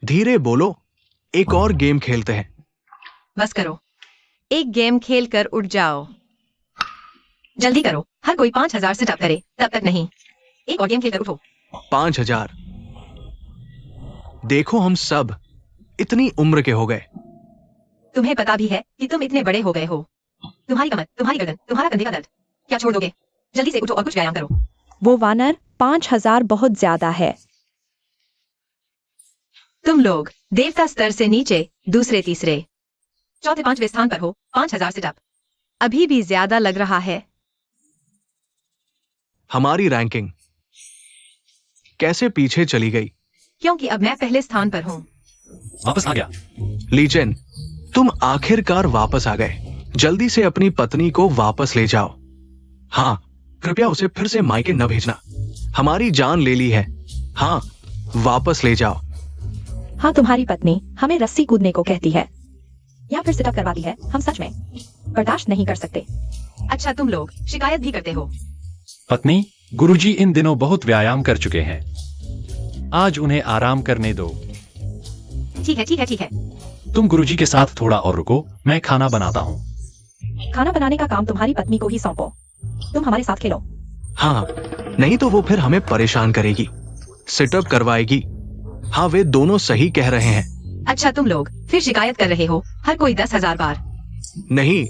धीरे बोलो, एक और गेम खेलते हैं। बस करो, एक गेम खेल कर उठ जाओ। जल्दी करो, हर कोई 5000 सिटअप करे, तब तक नहीं। एक और गेम खेल कर उठो। 5000। देखो, हम सब इतनी उम्र के हो गए। तुम्हें पता भी है कि तुम इतने बड़े हो गए हो। तुम्हारी कमर, तुम्हारी गर्दन, तुम्हारा कंधे का दर्द, क्या छोड़ दोगे? जल्दी से उठो और कुछ व्यायाम करो। वो वानर 5000 बहुत ज्यादा है। तुम लोग देवता स्तर से नीचे, दूसरे तीसरे। चौथे पांचवें स्थान पर हो, 5000 सिटअप। अभी भी ज्यादा लग रहा है। हमारी रैंकिंग कैसे पीछे चली गई? क्योंकि अब मैं पहले स्थान पर हूँ। वापस आ गया। लीजेन, तुम आखिरकार वापस आ गए। जल्दी से अपनी पत्नी को वापस ले जाओ। हाँ, कृपया उसे फिर से मायके न भेजना। हमारी जान ले ली है। हाँ, वापस ले जाओ। हाँ, तुम्हारी पत्नी हमें रस्सी कूदने को कहती है या फिर सिटअप करवाती है। हम सच में बर्दाश्त नहीं कर सकते। अच्छा, तुम लोग शिकायत भी करते हो। पत्नी, गुरुजी इन दिनों बहुत व्यायाम कर चुके हैं। आज उन्हें आराम करने दो। ठीक है, ठीक है, ठीक है। तुम गुरुजी के साथ थोड़ा और रुको, मैं खाना बनाता हूँ। खाना बनाने का काम तुम्हारी पत्नी को ही सौंपो। तुम हमारे साथ खेलो। हाँ, नहीं तो वो फिर हमें परेशान करेगी, सिटअप करवाएगी। हाँ, वे दोनों सही कह रहे हैं। अच्छा, तुम लोग फिर शिकायत कर रहे हो, हर कोई 10,000 बार। नहीं,